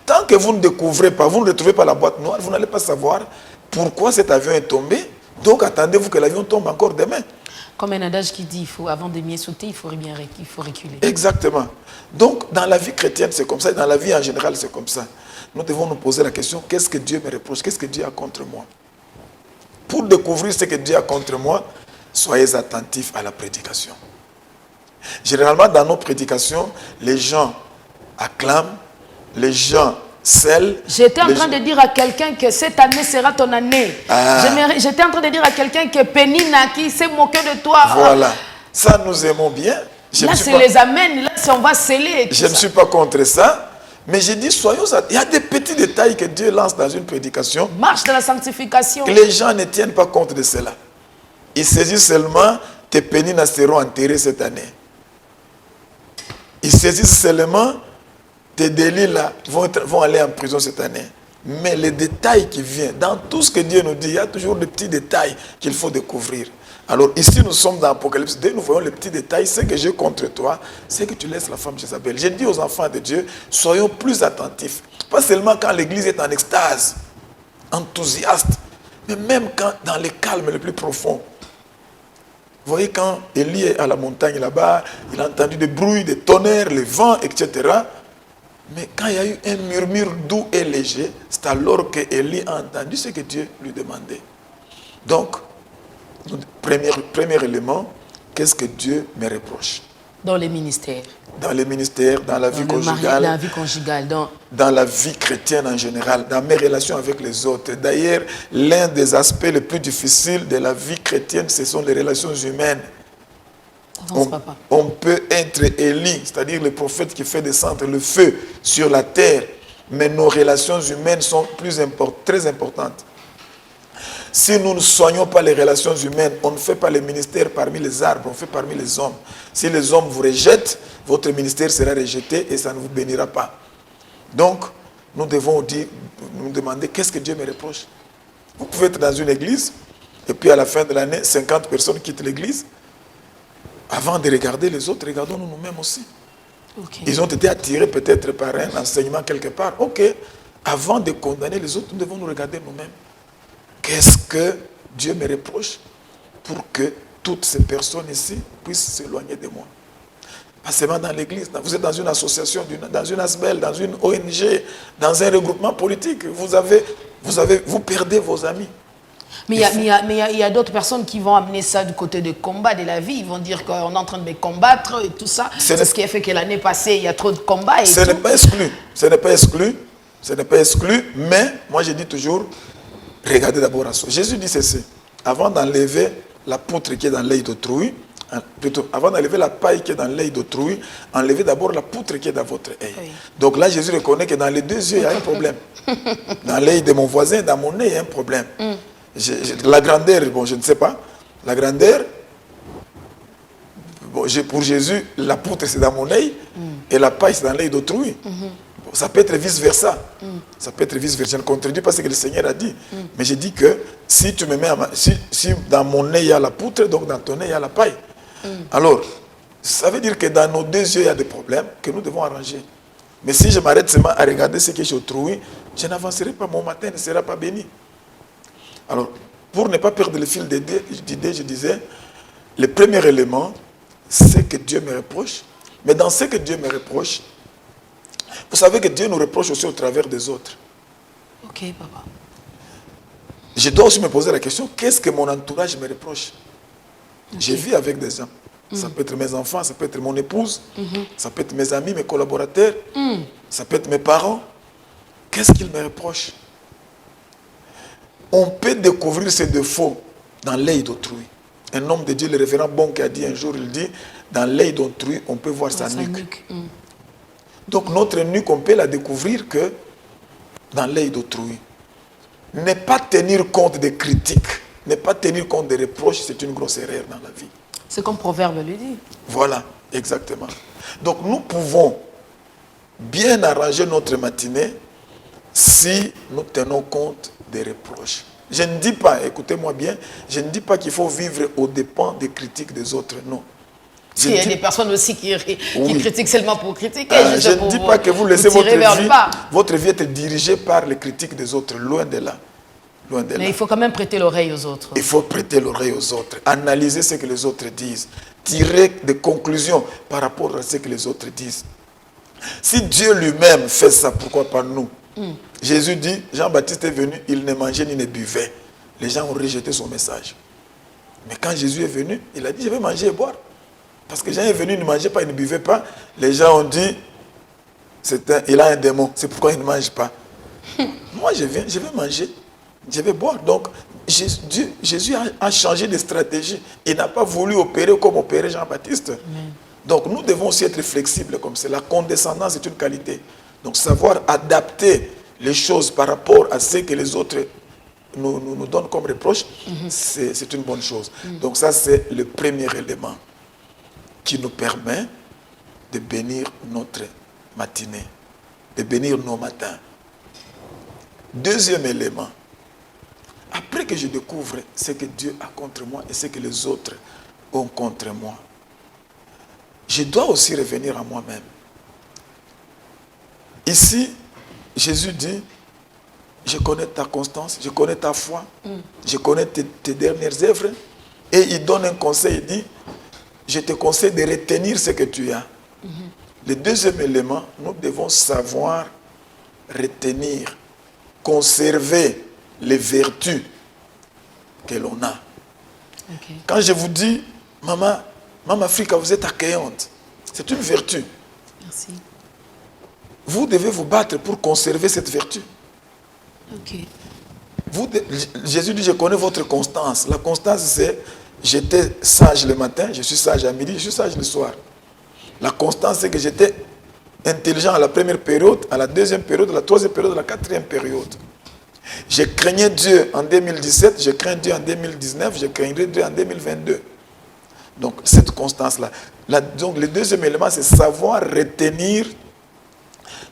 S2: Tant que vous ne découvrez pas, vous ne retrouvez pas la boîte noire, vous n'allez pas savoir pourquoi cet avion est tombé. Donc, attendez-vous que l'avion tombe encore demain.
S1: Comme un adage qui dit, avant de bien sauter, il faut reculer.
S2: Exactement. Donc, dans la vie chrétienne, c'est comme ça. Et dans la vie en général, c'est comme ça. Nous devons nous poser la question, qu'est-ce que Dieu me reproche? Qu'est-ce que Dieu a contre moi? Pour découvrir ce que Dieu a contre moi, soyez attentifs à la prédication. Généralement, dans nos prédications, les gens acclament, les gens scellent.
S1: J'étais en train de dire à quelqu'un que cette année sera ton année. J'étais en train de dire à quelqu'un que Pénina qui s'est moqué de toi.
S2: Voilà. Ça, nous aimons bien.
S1: Là, c'est les amènes. Là, on va sceller.
S2: Je ne suis pas contre ça. Mais j'ai dit, soyons... Il y a des petits détails que Dieu lance dans une prédication.
S1: Marche de la sanctification.
S2: Que les gens ne tiennent pas compte de cela. Ils saisissent seulement, tes péninas seront enterrés cette année. Ils saisissent seulement, tes délits là vont aller en prison cette année. Mais les détails qui viennent, dans tout ce que Dieu nous dit, il y a toujours des petits détails qu'il faut découvrir. Alors ici, nous sommes dans Apocalypse 2, nous voyons les petits détails. Ce que j'ai contre toi, c'est que tu laisses la femme Jézabel. J'ai dit aux enfants de Dieu, soyons plus attentifs. Pas seulement quand l'église est en extase, enthousiaste, mais même quand dans les calmes les plus profonds. Vous voyez, quand Élie est à la montagne là-bas, il a entendu des bruits, des tonnerres, le vent, etc. Mais quand il y a eu un murmure doux et léger, c'est alors que Élie a entendu ce que Dieu lui demandait. Donc, premier élément, qu'est-ce que Dieu me reproche?
S1: Dans les ministères.
S2: Dans les ministères, dans la vie conjugale.
S1: Dans la vie conjugale.
S2: Dans la vie chrétienne en général, dans mes relations avec les autres. D'ailleurs, l'un des aspects les plus difficiles de la vie chrétienne, ce sont les relations humaines. On peut être Élie, c'est-à-dire le prophète qui fait descendre le feu sur la terre, mais nos relations humaines sont très importantes. Si nous ne soignons pas les relations humaines, on ne fait pas le ministère parmi les arbres, on fait parmi les hommes. Si les hommes vous rejettent, votre ministère sera rejeté et ça ne vous bénira pas. Donc, nous devons nous demander qu'est-ce que Dieu me reproche. Vous pouvez être dans une église et puis à la fin de l'année, 50 personnes quittent l'église. Avant de regarder les autres, regardons-nous nous-mêmes aussi. Okay. Ils ont été attirés peut-être par un enseignement quelque part. Ok, avant de condamner les autres, nous devons nous regarder nous-mêmes. Qu'est-ce que Dieu me reproche pour que toutes ces personnes ici puissent s'éloigner de moi? Pas seulement dans l'église. Vous êtes dans une association, dans une ASBEL, dans une ONG, dans un regroupement politique. Vous perdez vos amis.
S1: Mais il y a d'autres personnes qui vont amener ça du côté du combat de la vie. Ils vont dire qu'on est en train de me combattre et tout ça. C'est ce qui a fait que l'année passée, il y a trop de combats. Et
S2: ce n'est pas exclu. Ce n'est pas exclu. Ce n'est pas exclu. Mais moi, je dis toujours, regardez d'abord à soi. Jésus dit ceci. Avant d'enlever la poutre qui est dans l'œil d'autrui, Plutôt, avant d'enlever la paille qui est dans l'œil d'autrui, enlevez d'abord la poutre qui est dans votre œil.
S1: Oui.
S2: Donc là, Jésus reconnaît que dans les deux yeux, il y a un problème. Dans l'œil de mon voisin, dans mon nez, il y a un problème. La grandeur, bon, je ne sais pas. La grandeur, bon, pour Jésus, la poutre, c'est dans mon œil et la paille, c'est dans l'œil d'autrui. Bon, ça peut être vice-versa. Ça peut être vice-versa. Je ne contredis pas ce que le Seigneur a dit. Mais j'ai dit que si tu me mets si dans mon œil, il y a la poutre, donc dans ton œil, il y a la paille. Alors, ça veut dire que dans nos deux yeux, il y a des problèmes que nous devons arranger. Mais si je m'arrête seulement à regarder ce que j'ai autrui, je n'avancerai pas. Mon matin ne sera pas béni. Alors, pour ne pas perdre le fil d'idées, je disais, le premier élément, c'est que Dieu me reproche. Mais dans ce que Dieu me reproche, vous savez que Dieu nous reproche aussi au travers des autres.
S1: Ok, papa.
S2: Je dois aussi me poser la question, qu'est-ce que mon entourage me reproche? Je vis avec des gens. Ça peut être mes enfants, ça peut être mon épouse, ça peut être mes amis, mes collaborateurs, ça peut être mes parents. Qu'est-ce qu'ils me reprochent? On peut découvrir ses défauts dans l'œil d'autrui. Un homme de Dieu, le révérend Bonk, a dit un jour, il dit, dans l'œil d'autrui, on peut voir sa nuque. Donc notre nuque, on peut la découvrir que dans l'œil d'autrui. Ne pas tenir compte des critiques, ne pas tenir compte des reproches, c'est une grosse erreur dans la vie.
S1: C'est comme Proverbe le dit.
S2: Voilà, exactement. Donc nous pouvons bien arranger notre matinée si nous tenons compte des reproches. Je ne dis pas, écoutez-moi bien, je ne dis pas qu'il faut vivre aux dépens des critiques des autres, non.
S1: Parce qu'il y a des personnes aussi qui critiquent seulement pour critiquer.
S2: Je ne dis pas que vous laissez votre vie être dirigée par les critiques des autres, loin de là.
S1: Mais il faut quand même prêter l'oreille aux autres.
S2: Il faut prêter l'oreille aux autres, analyser ce que les autres disent, tirer des conclusions par rapport à ce que les autres disent. Si Dieu lui-même fait ça, pourquoi pas nous? Jésus dit, Jean-Baptiste est venu, il ne mangeait ni ne buvait. Les gens ont rejeté son message. Mais quand Jésus est venu, il a dit, je vais manger et boire. Parce que Jean est venu, il ne mangeait pas, il ne buvait pas. Les gens ont dit, il a un démon, c'est pourquoi il ne mange pas. Moi, je vais manger, je vais boire. Donc, Jésus a changé de stratégie. Il n'a pas voulu opérer comme opérait Jean-Baptiste. Donc, nous devons aussi être flexibles comme ça. La condescendance est une qualité. Donc, savoir adapter les choses par rapport à ce que les autres nous donnent comme reproche, c'est une bonne chose. Donc, ça, c'est le premier élément qui nous permet de bénir notre matinée, de bénir nos matins. Deuxième élément, après que je découvre ce que Dieu a contre moi et ce que les autres ont contre moi, je dois aussi revenir à moi-même. Ici, Jésus dit, je connais ta constance, je connais ta foi, je connais tes dernières œuvres, et il donne un conseil, il dit, je te conseille de retenir ce que tu as. Le deuxième élément, nous devons savoir retenir, conserver les vertus que l'on a. Quand je vous dis, Maman Africa, vous êtes accueillante, c'est une vertu.
S1: Merci.
S2: Vous devez vous battre pour conserver cette vertu. Jésus dit, je connais votre constance. La constance, c'est j'étais sage le matin, je suis sage à midi, je suis sage le soir. La constance, c'est que j'étais intelligent à la première période, à la deuxième période, à la troisième période, à la quatrième période. Je craignais Dieu en 2017, je crains Dieu en 2019, je craindrai Dieu en 2022. Donc, cette constance-là. Donc, le deuxième élément, c'est savoir retenir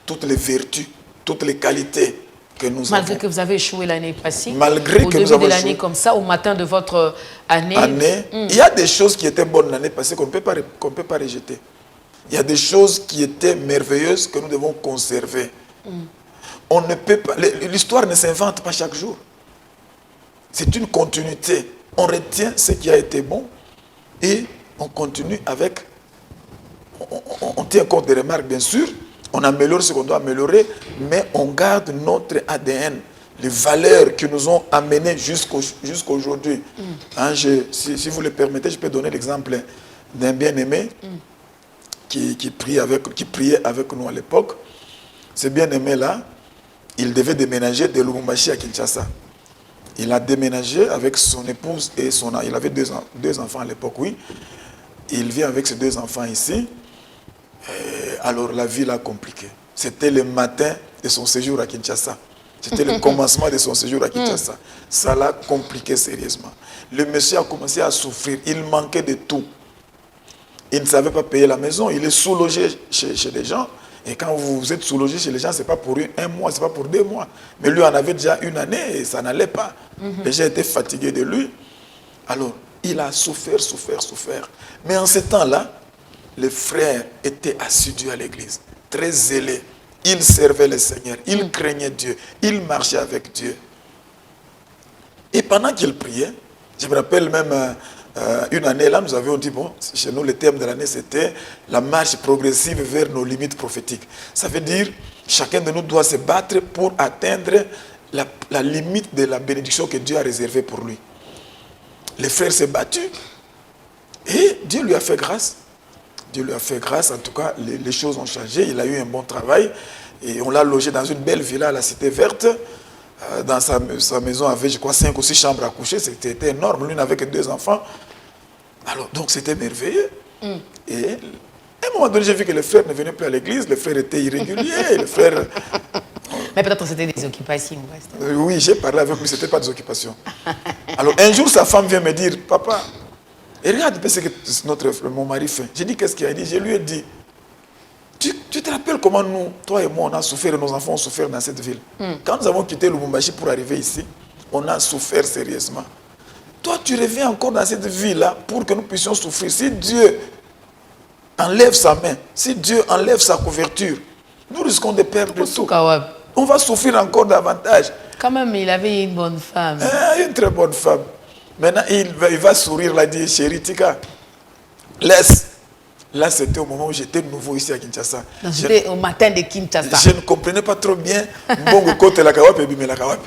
S2: toutes les vertus, toutes les qualités que nous avons.
S1: Malgré que vous avez échoué l'année passée,
S2: malgré
S1: au
S2: que
S1: début
S2: nous avons
S1: de l'année
S2: échoué.
S1: comme ça, au matin de votre année.
S2: Il y a des choses qui étaient bonnes l'année passée qu'on ne peut pas rejeter. Il y a des choses qui étaient merveilleuses que nous devons conserver. On ne peut pas. L'histoire ne s'invente pas chaque jour. C'est une continuité. On retient ce qui a été bon et on continue avec. On tient compte des remarques, bien sûr. On améliore ce qu'on doit améliorer, mais on garde notre ADN, les valeurs qui nous ont amenés jusqu'aujourd'hui. Hein, si vous le permettez, je peux donner l'exemple d'un bien-aimé qui priait avec nous à l'époque. Ce bien-aimé-là, il devait déménager de Lubumbashi à Kinshasa. Il a déménagé avec son épouse et il avait deux enfants à l'époque, oui. Il vient avec ses 2 enfants ici. Alors la vie l'a compliqué. C'était le matin de son séjour à Kinshasa. C'était le commencement de son séjour à Kinshasa. Ça l'a compliqué sérieusement. Le monsieur a commencé à souffrir. Il manquait de tout. Il ne savait pas payer la maison. Il est sous-logé chez les gens. Et quand vous êtes sous-logé chez les gens, ce n'est pas pour 1 mois, ce n'est pas pour 2 mois. Mais lui en avait déjà 1 année et ça n'allait pas. Les gens étaient fatigués de lui. Alors, il a souffert. Mais en ce temps-là, les frères étaient assidus à l'église, très zélés. Ils servaient le Seigneur, ils craignaient Dieu, ils marchaient avec Dieu. Et pendant qu'ils priaient, je me rappelle même une année là, nous avions dit, bon, chez nous le thème de l'année c'était la marche progressive vers nos limites prophétiques. Ça veut dire, chacun de nous doit se battre pour atteindre la limite de la bénédiction que Dieu a réservée pour lui. Les frères s'est battu et Dieu lui a fait grâce. Dieu lui a fait grâce, en tout cas, les choses ont changé. Il a eu un bon travail et on l'a logé dans une belle villa à la Cité Verte. Dans sa maison avait, je crois, 5 ou 6 chambres à coucher. C'était énorme. Lui n'avait que 2 enfants. Alors, donc, c'était merveilleux. Et à un moment donné, j'ai vu que les frères ne venaient plus à l'église. Les frères étaient irréguliers. Les frères...
S1: Mais peut-être que c'était des occupations.
S2: Oui, j'ai parlé avec lui. Ce n'était pas des occupations. Alors, un jour, sa femme vient me dire, papa, et regarde ce que mon mari fait. J'ai dit, qu'est-ce qu'il a dit? Je lui ai dit, tu te rappelles comment nous, toi et moi, on a souffert et nos enfants ont souffert dans cette ville. Quand nous avons quitté Lubumbashi pour arriver ici, on a souffert sérieusement. Toi, tu reviens encore dans cette ville-là pour que nous puissions souffrir. Si Dieu enlève sa main, si Dieu enlève sa couverture, nous risquons de perdre tout. On va souffrir encore davantage.
S1: Quand même, il avait une bonne femme.
S2: Une très bonne femme. Maintenant, il va sourire, là, dit, chérie Tika, laisse. Là, c'était au moment où j'étais nouveau ici à Kinshasa.
S1: C'était au matin de Kinshasa.
S2: Je ne comprenais pas trop bien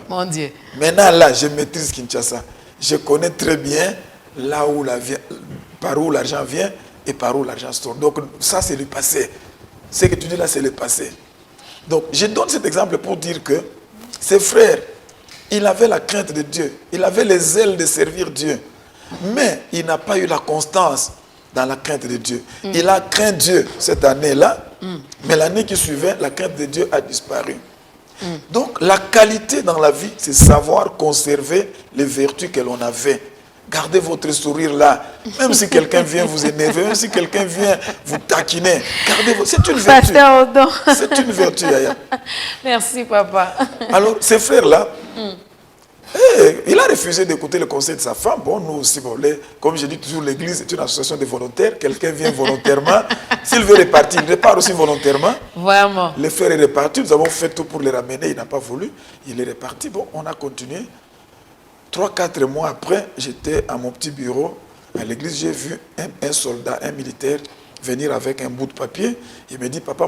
S1: Mon Dieu.
S2: Maintenant, là, je maîtrise Kinshasa. Je connais très bien là où par où l'argent vient et par où l'argent se tourne. Donc, ça, c'est le passé. Ce que tu dis là, c'est le passé. Donc, je donne cet exemple pour dire que ses frères, il avait la crainte de Dieu. Il avait les ailes de servir Dieu. Mais il n'a pas eu la constance dans la crainte de Dieu. Il a craint Dieu cette année-là, mais l'année qui suivait, la crainte de Dieu a disparu. Donc, la qualité dans la vie, c'est savoir conserver les vertus que l'on avait. Gardez votre sourire là. Même si quelqu'un vient vous énerver, même si quelqu'un vient vous taquiner, c'est une vertu. C'est une vertu, Yaya.
S1: Merci, papa.
S2: Alors, ces frères-là, il a refusé d'écouter le conseil de sa femme. Bon, nous aussi, comme je dis toujours, l'église est une association de volontaires. Quelqu'un vient volontairement. S'il veut repartir, il repart aussi volontairement.
S1: Vraiment.
S2: Le frère est reparti. Nous avons fait tout pour le ramener. Il n'a pas voulu. Il est reparti. Bon, on a continué. 3-4 mois après, j'étais à mon petit bureau à l'église. J'ai vu un soldat, un militaire, venir avec un bout de papier. Il me dit, papa,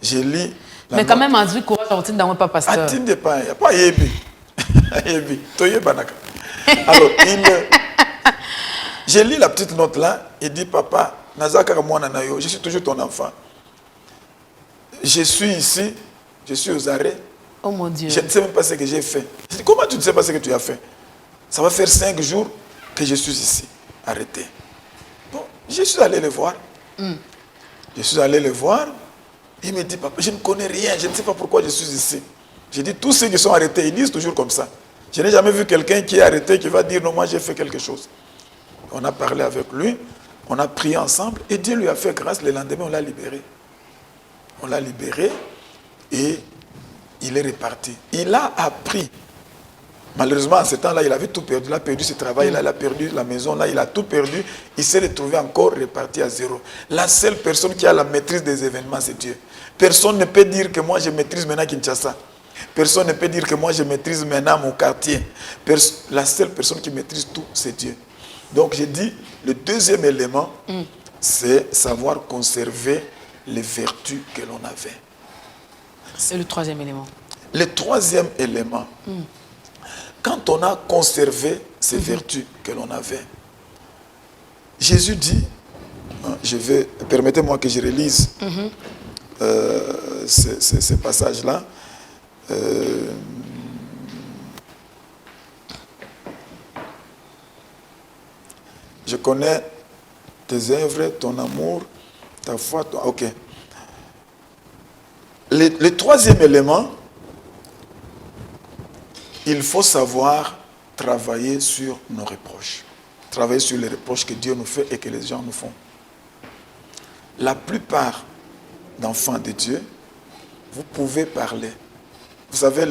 S2: j'ai lu.
S1: Mais quand même, André, courage, on tient dans pas pasteur.
S2: Attendez pas, il n'y a pas Yebi. Alors, j'ai lu la petite note là. Il dit, papa, je suis toujours ton enfant. Je suis ici, je suis aux arrêts.
S1: Oh mon Dieu.
S2: Je ne sais même pas ce que j'ai fait. Je dis, comment tu ne sais pas ce que tu as fait? Ça va faire 5 jours que je suis ici, arrêté. Bon, je suis allé le voir. Je suis allé le voir. Il me dit, papa, je ne connais rien, je ne sais pas pourquoi je suis ici. J'ai dit, tous ceux qui sont arrêtés, ils disent toujours comme ça. Je n'ai jamais vu quelqu'un qui est arrêté qui va dire, non, moi j'ai fait quelque chose. On a parlé avec lui, on a prié ensemble, et Dieu lui a fait grâce. Le lendemain, on l'a libéré. On l'a libéré, et il est reparti. Il a appris. Malheureusement, à ce temps-là, il avait tout perdu. Il a perdu ses travail, il a perdu la maison, là, il a tout perdu. Il s'est retrouvé encore reparti à zéro. La seule personne qui a la maîtrise des événements, c'est Dieu. Personne ne peut dire que moi, je maîtrise maintenant Kinshasa. Personne ne peut dire que moi, je maîtrise maintenant mon quartier. La seule personne qui maîtrise tout, c'est Dieu. Donc, j'ai dit, le deuxième élément, c'est savoir conserver les vertus que l'on avait.
S1: C'est le troisième élément.
S2: Le troisième élément, quand on a conservé ces vertus que l'on avait, Jésus dit, permettez-moi que je relise ces passages-là. je connais tes œuvres, ton amour, ta foi. Ok. Le troisième élément, il faut savoir travailler sur nos reproches. Travailler sur les reproches que Dieu nous fait et que les gens nous font. La plupart d'enfants de Dieu, vous pouvez parler. Vous savez,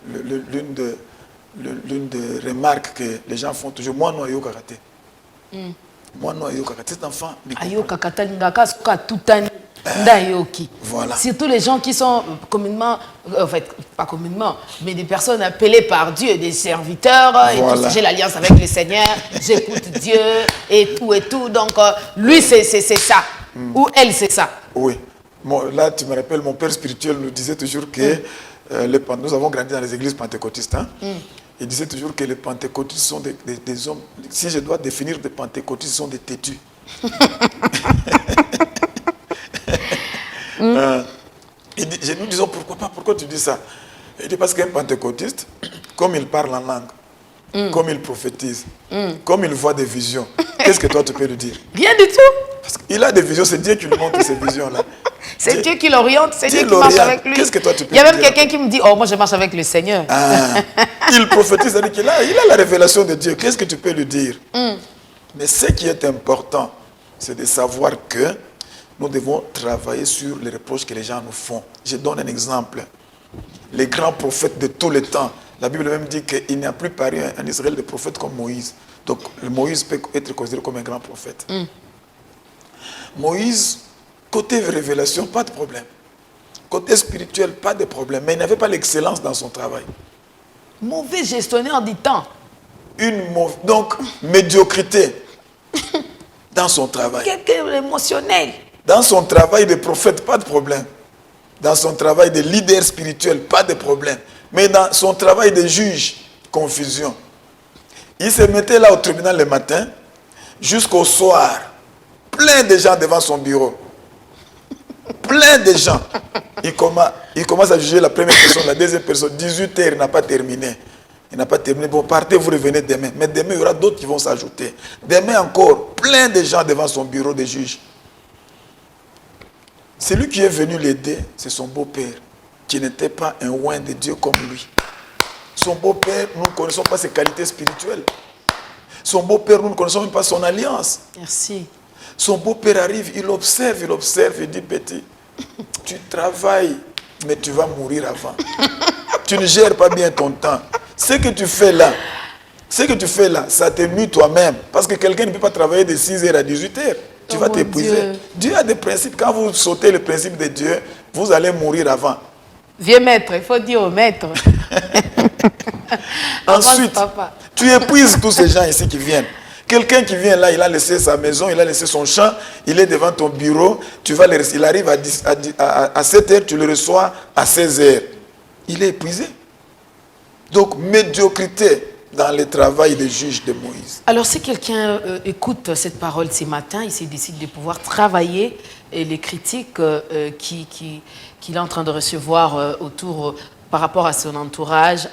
S2: l'une des remarques que les gens font toujours, moi, non, yo karaté. Moi, non, yo karaté. Cet enfant,
S1: voilà. Surtout les gens qui sont communément, en fait, pas communément, mais des personnes appelées par Dieu, des serviteurs, voilà. J'ai l'alliance avec le Seigneur, j'écoute Dieu et tout. Donc, lui, c'est ça. Ou elle, c'est ça.
S2: Oui. Bon, là, tu me rappelles, mon père spirituel nous disait toujours que nous avons grandi dans les églises pentecôtistes. Hein? Il disait toujours que les pentecôtistes sont des hommes. Si je dois définir des pentecôtistes, ils sont des têtus. Nous disons pourquoi tu dis ça? Il dit parce qu'un pentecôtiste, comme il parle en langue, comme il prophétise, comme il voit des visions, qu'est-ce que toi tu peux lui dire?
S1: Rien du tout.
S2: Parce qu'il a des visions, c'est Dieu qui lui montre ces visions-là.
S1: C'est Dieu qui l'oriente, c'est Dieu qui marche avec lui.
S2: Qu'est-ce que toi tu peux
S1: Il y a même quelqu'un qui me dit, oh moi je marche avec le Seigneur.
S2: Il prophétise, c'est-à-dire qu'il a la révélation de Dieu. Qu'est-ce que tu peux lui dire? Mais ce qui est important, c'est de savoir que nous devons travailler sur les reproches que les gens nous font. Je donne un exemple. Les grands prophètes de tous les temps, la Bible même dit qu'il n'y a plus paru en Israël de prophètes comme Moïse. Donc Moïse peut être considéré comme un grand prophète. Moïse, côté révélation, pas de problème. Côté spirituel, pas de problème. Mais il n'avait pas l'excellence dans son travail.
S1: Mauvais gestionnaire du temps.
S2: Donc, médiocrité dans son travail.
S1: Quelqu'un émotionnel.
S2: Dans son travail de prophète, pas de problème. Dans son travail de leader spirituel, pas de problème. Mais dans son travail de juge, confusion. Il se mettait là au tribunal le matin, jusqu'au soir. Plein de gens devant son bureau. Plein de gens. Il commence à juger la première personne, la deuxième personne. 18 heures, il n'a pas terminé. Il n'a pas terminé. Bon, partez, vous revenez demain. Mais demain, il y aura d'autres qui vont s'ajouter. Demain encore, plein de gens devant son bureau de juge. Celui qui est venu l'aider, c'est son beau-père, qui n'était pas un oint de Dieu comme lui. Son beau-père, nous ne connaissons pas ses qualités spirituelles. Son beau-père, nous ne connaissons même pas son alliance.
S1: Merci.
S2: Son beau-père arrive, il observe, il dit, petit, tu travailles, mais tu vas mourir avant. Tu ne gères pas bien ton temps. Ce que tu fais là, ça te nuit toi-même. Parce que quelqu'un ne peut pas travailler de 6h à 18h. Tu vas t'épuiser. Dieu a des principes. Quand vous sautez le principe de Dieu, vous allez mourir avant.
S1: Vieux maître, il faut dire au maître.
S2: Ensuite, tu épuises tous ces gens ici qui viennent. Quelqu'un qui vient là, il a laissé sa maison, il a laissé son champ, il est devant ton bureau, il arrive à 7h, tu le reçois à 16h. Il est épuisé. Donc, médiocrité dans le travail des juges de Moïse.
S1: Alors, si quelqu'un écoute cette parole ce matin, il se décide de pouvoir travailler les critiques qu'il est en train de recevoir par rapport à son entourage,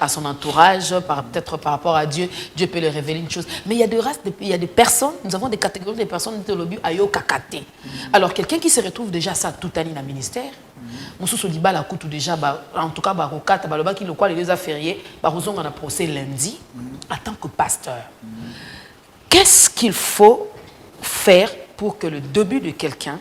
S1: peut-être par rapport à Dieu, Dieu peut lui révéler une chose. Mais il y a des races, il y a des personnes, nous avons des catégories de personnes de l'obus ayo kakate. Alors quelqu'un qui se retrouve déjà ça toute l'année dans le ministère, déjà, en tout cas, qui le quoi les deux fériés, on a procès lundi en tant que pasteur. Qu'est-ce qu'il faut faire pour que le début de quelqu'un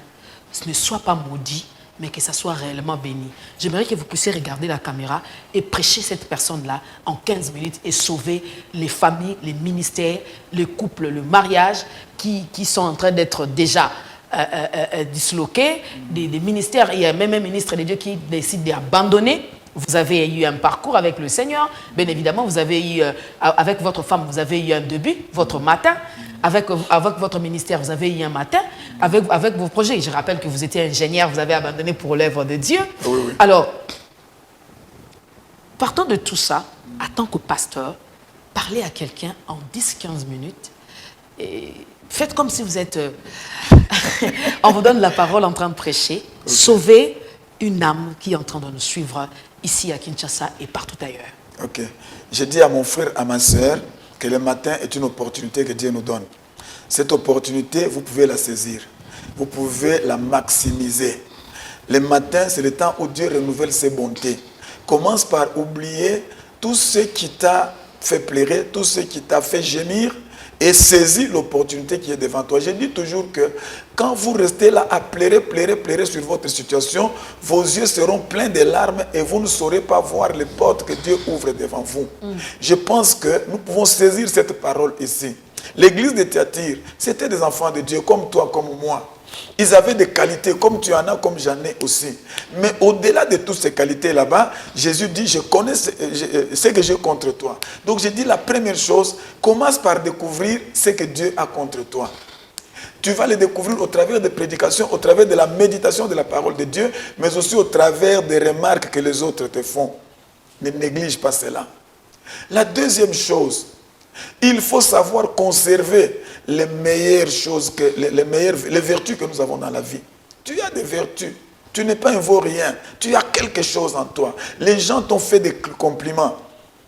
S1: ne soit pas maudit, mais que ça soit réellement béni? J'aimerais que vous puissiez regarder la caméra et prêcher cette personne-là en 15 minutes et sauver les familles, les ministères, les couples, le mariage qui sont en train d'être déjà disloqués. Des ministères, il y a même un ministre de Dieu qui décide d'abandonner. Vous avez eu un parcours avec le Seigneur. Bien évidemment, vous avez eu, avec votre femme, vous avez eu un début, votre matin. Avec votre ministère, vous avez eu un matin. Avec vos projets, je rappelle que vous étiez ingénieur, vous avez abandonné pour l'œuvre de Dieu.
S2: Oui.
S1: Alors, partant de tout ça, en tant que pasteur, parlez à quelqu'un en 10-15 minutes. Et faites comme si vous êtes... on vous donne la parole en train de prêcher. Okay. Sauvez une âme qui est en train de nous suivre ici à Kinshasa et partout ailleurs.
S2: Ok. Je dis à mon frère, à ma soeur, que le matin est une opportunité que Dieu nous donne. Cette opportunité, vous pouvez la saisir. Vous pouvez la maximiser. Le matin, c'est le temps où Dieu renouvelle ses bontés. Commence par oublier tout ce qui t'a fait pleurer, tout ce qui t'a fait gémir, et saisis l'opportunité qui est devant toi. Je dis toujours que quand vous restez là à pleurer sur votre situation, vos yeux seront pleins de larmes et vous ne saurez pas voir les portes que Dieu ouvre devant vous. Je pense que nous pouvons saisir cette parole ici. L'église de Thyatire, c'était des enfants de Dieu comme toi, comme moi. Ils avaient des qualités comme tu en as, comme j'en ai aussi. Mais au-delà de toutes ces qualités là-bas, Jésus dit, je connais ce que j'ai contre toi. Donc je dis la première chose, commence par découvrir ce que Dieu a contre toi. Tu vas le découvrir au travers des prédications, au travers de la méditation de la parole de Dieu, mais aussi au travers des remarques que les autres te font. Ne néglige pas cela. La deuxième chose, il faut savoir conserver les meilleures choses, les vertus que nous avons dans la vie. Tu as des vertus. Tu n'es pas un vaurien. Tu as quelque chose en toi. Les gens t'ont fait des compliments.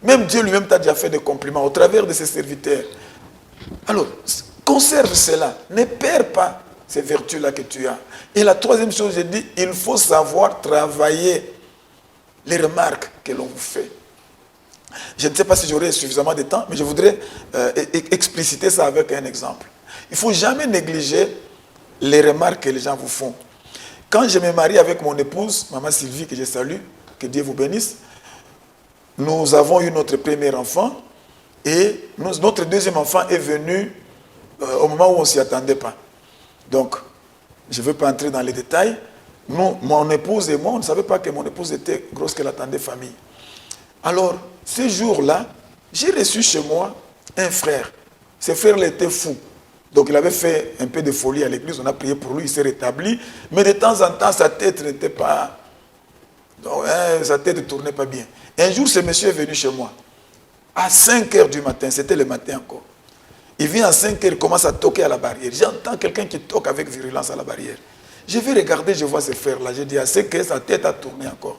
S2: Même Dieu lui-même t'a déjà fait des compliments au travers de ses serviteurs. Alors, conserve cela. Ne perds pas ces vertus-là que tu as. Et la troisième chose, j'ai dit, il faut savoir travailler les remarques que l'on vous fait. Je ne sais pas si j'aurai suffisamment de temps, mais je voudrais expliciter ça avec un exemple. Il ne faut jamais négliger les remarques que les gens vous font. Quand je me marie avec mon épouse, Maman Sylvie, que je salue, que Dieu vous bénisse, nous avons eu notre premier enfant et notre deuxième enfant est venu au moment où on ne s'y attendait pas. Donc, je ne veux pas entrer dans les détails. Nous, mon épouse et moi, on ne savait pas que mon épouse était grosse, qu'elle attendait famille. Alors, ce jour-là, j'ai reçu chez moi un frère. Ce frère-là était fou. Donc, il avait fait un peu de folie à l'église. On a prié pour lui, il s'est rétabli. Mais de temps en temps, sa tête n'était pas... Donc, sa tête ne tournait pas bien. Un jour, ce monsieur est venu chez moi. À 5 h du matin, c'était le matin encore. Il vient à 5 h, il commence à toquer à la barrière. J'entends quelqu'un qui toque avec virulence à la barrière. Je vais regarder, je vois ce frère-là. J'ai dit, à 5 h, sa tête a tourné encore.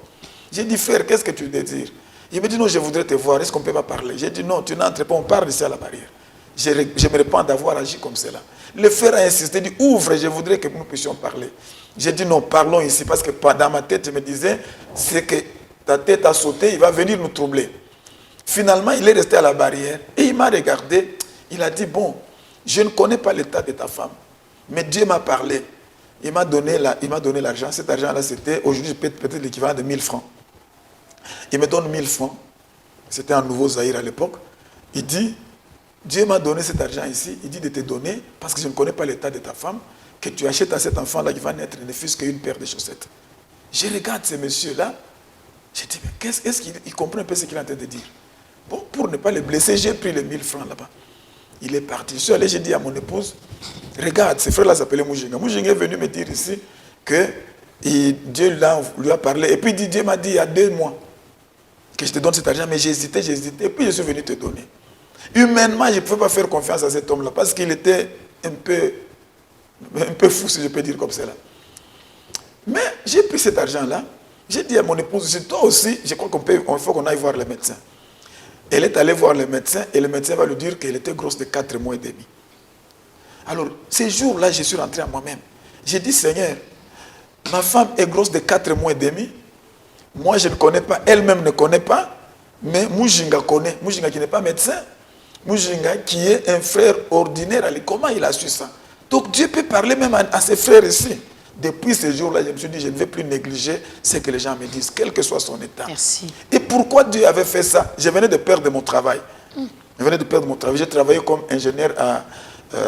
S2: J'ai dit, frère, qu'est-ce que tu désires? Il me dit, non, je voudrais te voir. Est-ce qu'on ne peut pas parler? J'ai dit, non, tu n'entres pas, on parle ici à la barrière. Je me répands d'avoir agi comme cela. Le frère a insisté, il dit, ouvre, je voudrais que nous puissions parler. J'ai dit, non, parlons ici, parce que dans ma tête, je me disais, c'est que ta tête a sauté, il va venir nous troubler. Finalement, il est resté à la barrière et il m'a regardé. Il a dit, bon, je ne connais pas l'état de ta femme, mais Dieu m'a parlé. Il m'a donné l'argent. Cet argent-là, c'était aujourd'hui peut-être l'équivalent de 1000 francs. Il me donne 1000 francs. C'était un nouveau Zaïre à l'époque. Il dit, Dieu m'a donné cet argent ici. Il dit de te donner, parce que je ne connais pas l'état de ta femme, que tu achètes à cet enfant-là qui va naître, ne fût-ce qu'une paire de chaussettes. Je regarde ce monsieur-là. Je dis, mais est-ce qu'il comprend un peu ce qu'il est en train de dire? Bon, pour ne pas le blesser, j'ai pris les 1000 francs là-bas. Il est parti. Je suis allé, j'ai dit à mon épouse, regarde, ce frère-là s'appelait Moujinga. Moujinga est venu me dire ici que Dieu lui a parlé. Et puis Dieu m'a dit il y a 2 mois que je te donne cet argent, mais j'ai hésité. Et puis je suis venu te donner. Humainement, je ne pouvais pas faire confiance à cet homme-là parce qu'il était un peu fou, si je peux dire comme cela. Mais j'ai pris cet argent-là. J'ai dit à mon épouse, toi aussi, je crois qu'il faut qu'on aille voir le médecin. Elle est allée voir le médecin et le médecin va lui dire qu'elle était grosse de 4 mois et demi. Alors, ces jours-là, je suis rentré à moi-même. J'ai dit, Seigneur, ma femme est grosse de 4 mois et demi. Moi, je ne connais pas, elle-même ne connaît pas, mais Moujinga connaît. Moujinga qui n'est pas médecin. Moujinga qui est un frère ordinaire. Comment il a su ça? Donc, Dieu peut parler même à ses frères ici. Depuis ce jour-là, je me suis dit, je ne vais plus négliger ce que les gens me disent, quel que soit son état.
S1: Merci.
S2: Et pourquoi Dieu avait fait ça? Je venais de perdre mon travail. J'ai travaillé comme ingénieur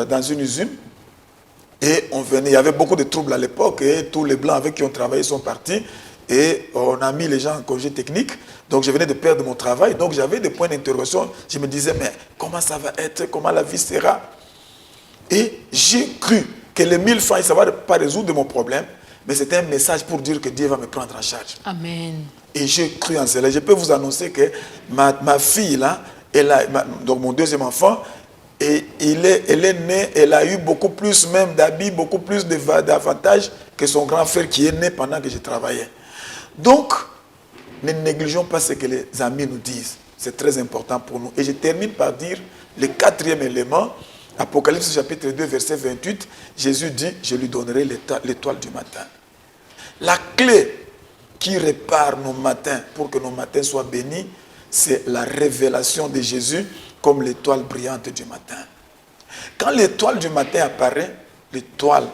S2: dans une usine. Et il y avait beaucoup de troubles à l'époque. Et tous les Blancs avec qui on travaillait sont partis. Et on a mis les gens en congé technique. Donc je venais de perdre mon travail. Donc j'avais des points d'interrogation. Je me disais, mais comment ça va être? Comment la vie sera? Et j'ai cru que les 1000 francs, ça ne va pas résoudre mon problème, mais c'était un message pour dire que Dieu va me prendre en charge.
S1: Amen.
S2: Et j'ai cru en cela. Je peux vous annoncer que ma fille, là, donc mon deuxième enfant, elle est née, elle a eu beaucoup plus même d'habits, beaucoup plus d'avantages que son grand frère qui est né pendant que je travaillais. Donc, ne négligeons pas ce que les amis nous disent. C'est très important pour nous. Et je termine par dire le 4e élément. Apocalypse chapitre 2, verset 28, Jésus dit, je lui donnerai l'étoile du matin. La clé qui répare nos matins pour que nos matins soient bénis, c'est la révélation de Jésus comme l'étoile brillante du matin. Quand l'étoile du matin apparaît, l'étoile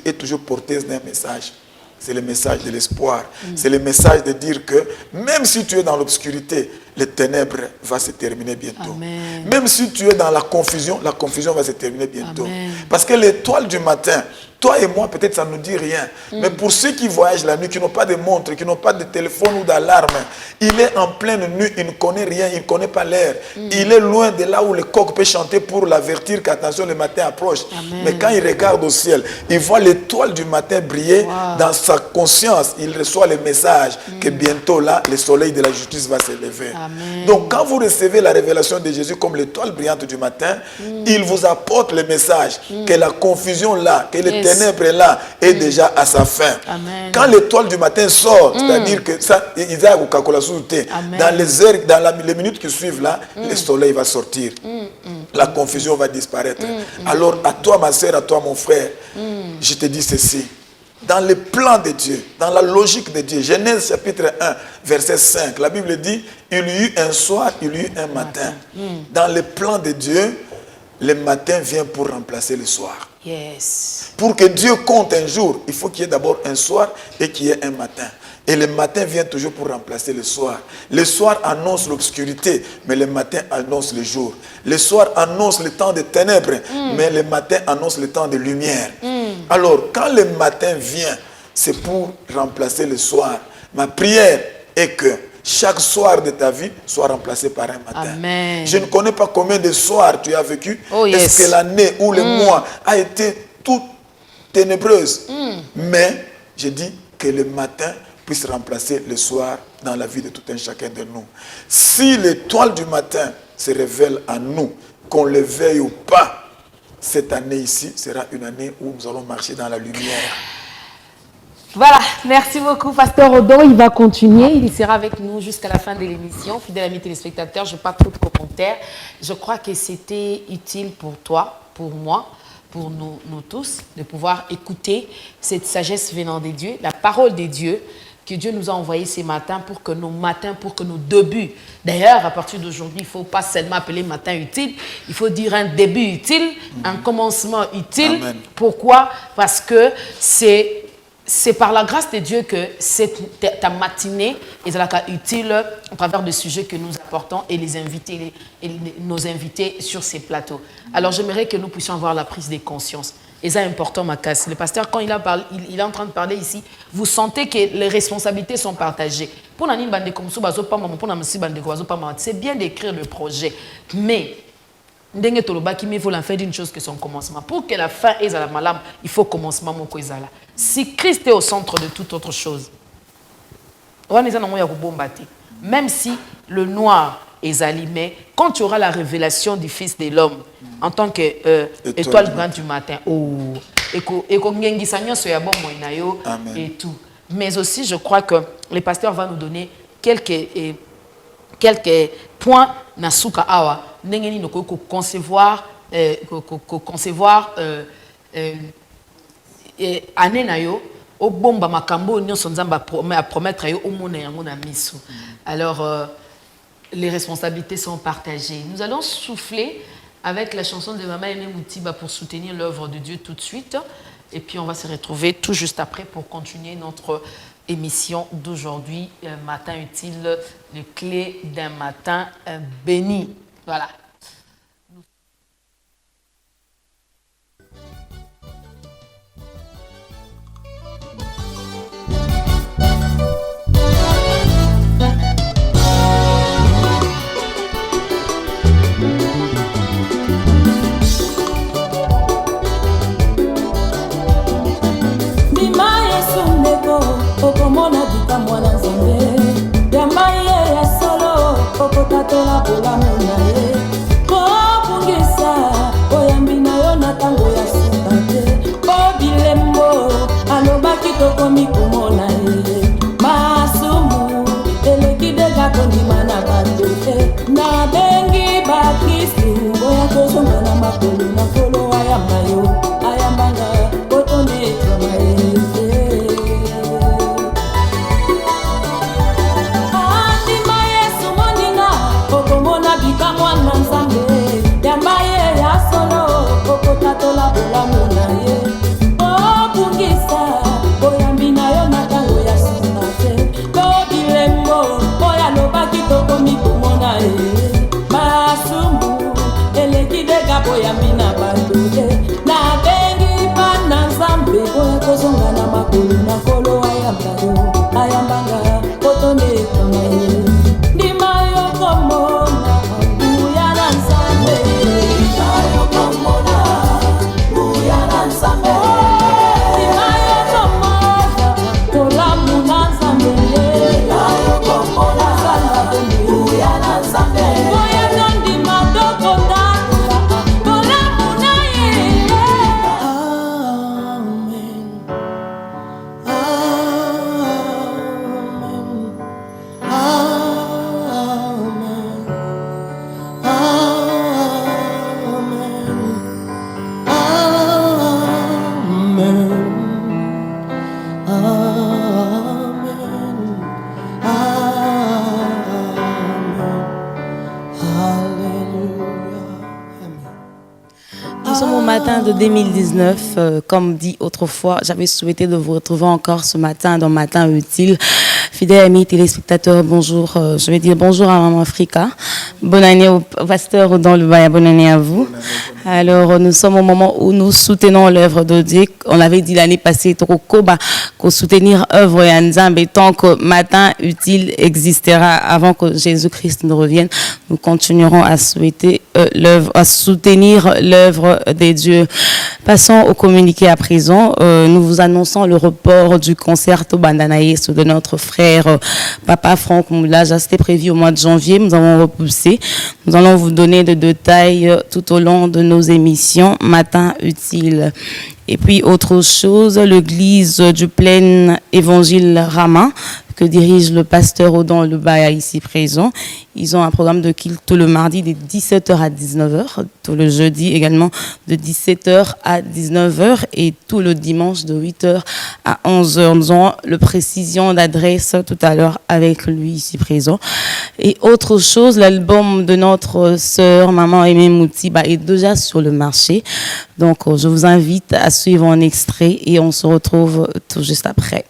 S2: est toujours porteuse d'un message. C'est le message de l'espoir. C'est le message de dire que même si tu es dans l'obscurité, les ténèbres vont se terminer bientôt.
S1: Amen.
S2: Même si tu es dans la confusion va se terminer bientôt.
S1: Amen.
S2: Parce que l'étoile du matin, toi et moi, peut-être ça ne nous dit rien. Mais pour ceux qui voyagent la nuit, qui n'ont pas de montre, qui n'ont pas de téléphone ou d'alarme, il est en pleine nuit, il ne connaît rien, il ne connaît pas l'air. Il est loin de là où le coq peut chanter pour l'avertir qu'attention, le matin approche.
S1: Amen.
S2: Mais quand il regarde au ciel, il voit l'étoile du matin briller dans sa conscience. Il reçoit le message que bientôt là, le soleil de la justice va se lever.
S1: Amen.
S2: Donc quand vous recevez la révélation de Jésus comme l'étoile brillante du matin, il vous apporte le message que la confusion là, que les ténèbres là est déjà à sa fin.
S1: Amen.
S2: Quand l'étoile du matin sort, c'est-à-dire que ça, dans les heures, dans les minutes qui suivent là, le soleil va sortir. La confusion va disparaître. Alors à toi ma soeur, à toi mon frère, je te dis ceci. Dans le plan de Dieu, dans la logique de Dieu, Genèse chapitre 1, verset 5, la Bible dit, il y eut un soir, il y eut un matin. Dans le plan de Dieu, le matin vient pour remplacer le soir.
S1: Yes.
S2: Pour que Dieu compte un jour, il faut qu'il y ait d'abord un soir et qu'il y ait un matin. Et le matin vient toujours pour remplacer le soir. Le soir annonce l'obscurité, mais le matin annonce le jour. Le soir annonce le temps de ténèbres, mais le matin annonce le temps de lumière. Alors, quand le matin vient, c'est pour remplacer le soir. Ma prière est que chaque soir de ta vie soit remplacé par un matin.
S1: Amen.
S2: Je ne connais pas combien de soirs tu as vécu.
S1: Oh, yes.
S2: Est-ce que l'année ou le mois a été toute ténébreuse? Mais je dis que le matin puisse remplacer le soir dans la vie de tout un chacun de nous. Si l'étoile du matin se révèle à nous, qu'on le veuille ou pas, cette année ici sera une année où nous allons marcher dans la lumière.
S1: Voilà, merci beaucoup, Pasteur Odo. Il va continuer, il sera avec nous jusqu'à la fin de l'émission. Fidèles amis téléspectateurs, je n'ai pas trop de commentaires. Je crois que c'était utile pour toi, pour moi, pour nous tous, de pouvoir écouter cette sagesse venant des dieux, la parole des dieux que Dieu nous a envoyé ces matins pour que nos matins, pour que nos débuts. D'ailleurs, à partir d'aujourd'hui, il ne faut pas seulement appeler matin utile, il faut dire un début utile, un commencement utile.
S2: Amen.
S1: Pourquoi? Parce que c'est par la grâce de Dieu que ta matinée est utile à travers des sujets que nous apportons et les invités, nos invités sur ces plateaux. Alors j'aimerais que nous puissions avoir la prise de conscience. Et c'est important, Makas. Le pasteur, quand il est en train de parler ici, vous sentez que les responsabilités sont partagées. C'est bien d'écrire le projet, mais il faut la fin d'une chose que son commencement. Pour que la fin est à la malade, il faut commencement. Si Christ est au centre de toute autre chose, même si le noir est allumé, quand tu auras la révélation du Fils de l'homme en tant qu'étoile brillante du matin, et tout. Mais aussi, je crois que le pasteur va nous donner quelques points nasuka awa ndengeni no concevoir année na yo obomba makambo nyonso nzamba promettre yo omona yango na miso. Alors les responsabilités sont partagées. Nous allons souffler avec la chanson de Mama Aimé Moutiba pour soutenir l'œuvre de Dieu tout de suite, et puis on va se retrouver tout juste après pour continuer notre émission d'aujourd'hui, matin utile, les clés d'un matin béni. Voilà.
S3: Okomona bika mwana nzambe ya maye ya solo okokatola bolamu na ye tozonga na makolo na kolo ayambanga kotonde kamaye ndima yo komona buya na nzambe yo komona buya na nzambe ndima yo komona tolamu na nzambe yo komona buya na nzambe boya na ndima tokonda tolamu na ye.
S4: Nous sommes au matin de 2019. Comme dit autrefois, j'avais souhaité de vous retrouver encore ce matin dans Matin Utile. Fidèles amis téléspectateurs, bonjour. Je vais dire bonjour à Maman Africa. Bonne année au pasteur dans le Baya. Bonne année à vous. Alors, nous sommes au moment où nous soutenons l'œuvre de Dieu. On l'avait dit l'année passée, qu'on soutenir l'œuvre Yanzambe tant que Matin Utile existera avant que Jésus-Christ ne revienne. Nous continuerons à souhaiter à soutenir l'œuvre des dieux. Passons au communiqué à présent. Nous vous annonçons le report du concerto Bandanaïs de notre frère Papa Franck Moulaja. C'était prévu au mois de janvier. Nous avons repoussé. Nous allons vous donner des détails tout au long de nos émissions Matin Utile. Et puis autre chose, l'église du plein évangile Rama que dirige le pasteur Odon Lubaya ici présent. Ils ont un programme de culte le mardi de 17h à 19h, tout le jeudi également de 17h à 19h et tout le dimanche de 8h à 11h. Nous aurons le précision d'adresse tout à l'heure avec lui ici présent. Et autre chose, l'album de notre sœur Maman Aimé Moutiba est déjà sur le marché. Donc je vous invite à suivre un extrait et on se retrouve tout juste après.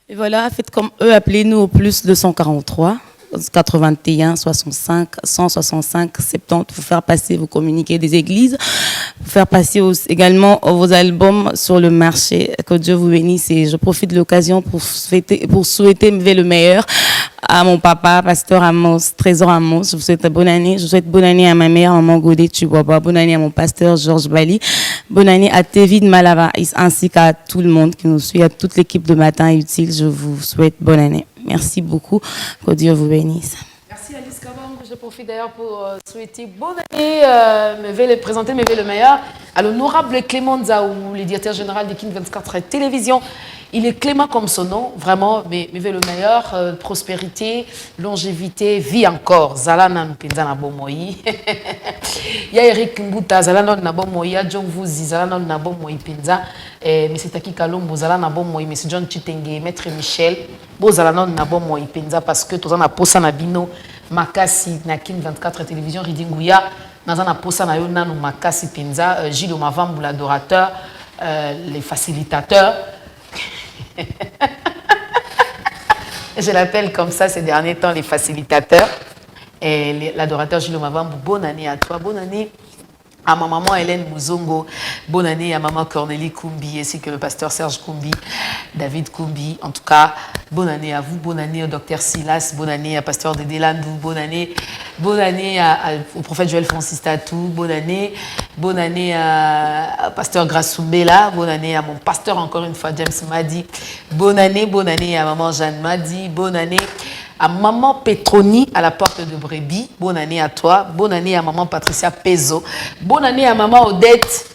S4: Et voilà, faites comme eux, appelez-nous au plus 243 81 65 165 70 pour faire passer vos communiqués des églises, pour faire passer également vos albums sur le marché. Que Dieu vous bénisse et je profite de l'occasion pour souhaiter le meilleur à mon papa, pasteur Amos, Trésor Amos. Je vous souhaite bonne année. Je souhaite bonne année à ma mère, Maman Godé Tuboba. Bonne année à mon pasteur Georges Bali. Bonne année à Tevin Malava ainsi qu'à tout le monde qui nous suit, à toute l'équipe de Matin Utile. Je vous souhaite bonne année. Merci beaucoup. Que Dieu vous bénisse.
S1: Merci Alice Kabang. Je profite d'ailleurs pour souhaiter bonne année, présenter le meilleur à l'honorable Clément Zaou, le directeur général de Kin 24 Télévision. Il est Clément comme son nom, vraiment, mais le meilleur, prospérité, longévité, vie encore. Zalana Mpenza na bomoyi. Ya Eric Mbuta, Zalana na bomoyi, ya John Vuzi, Zalana na bomoyi Penza, M. Taki Kalombo, Zalana na bomoyi, M. John Chitenge, Maître Michel, Bo Zalana na bomoyi Penza, parce que tout ça na posa na bino, Makasi, na Kin 24 Télévision, Ridinguya, na posa na yo nanu Makasi Penza, Gilles Omavambu, l'adorateur, les facilitateurs. Je l'appelle comme ça ces derniers temps les facilitateurs et l'adorateur Gilles Omavambu. Bonne année à toi, bonne année à ma maman Hélène Mouzongo, bonne année à maman Cornélie Koumbi ainsi que le pasteur Serge Koumbi, David Koumbi. En tout cas, bonne année à vous, bonne année au docteur Silas, bonne année à pasteur Dédé Landou, bonne année au prophète Joël Francis Tatou, bonne année à pasteur Grassoumbela, bonne année à mon pasteur encore une fois James Madi, bonne année à maman Jeanne Madi, bonne année à maman Petroni à la porte de Brebis, bonne année à toi, bonne année à maman Patricia Pezo, bonne année à maman Odette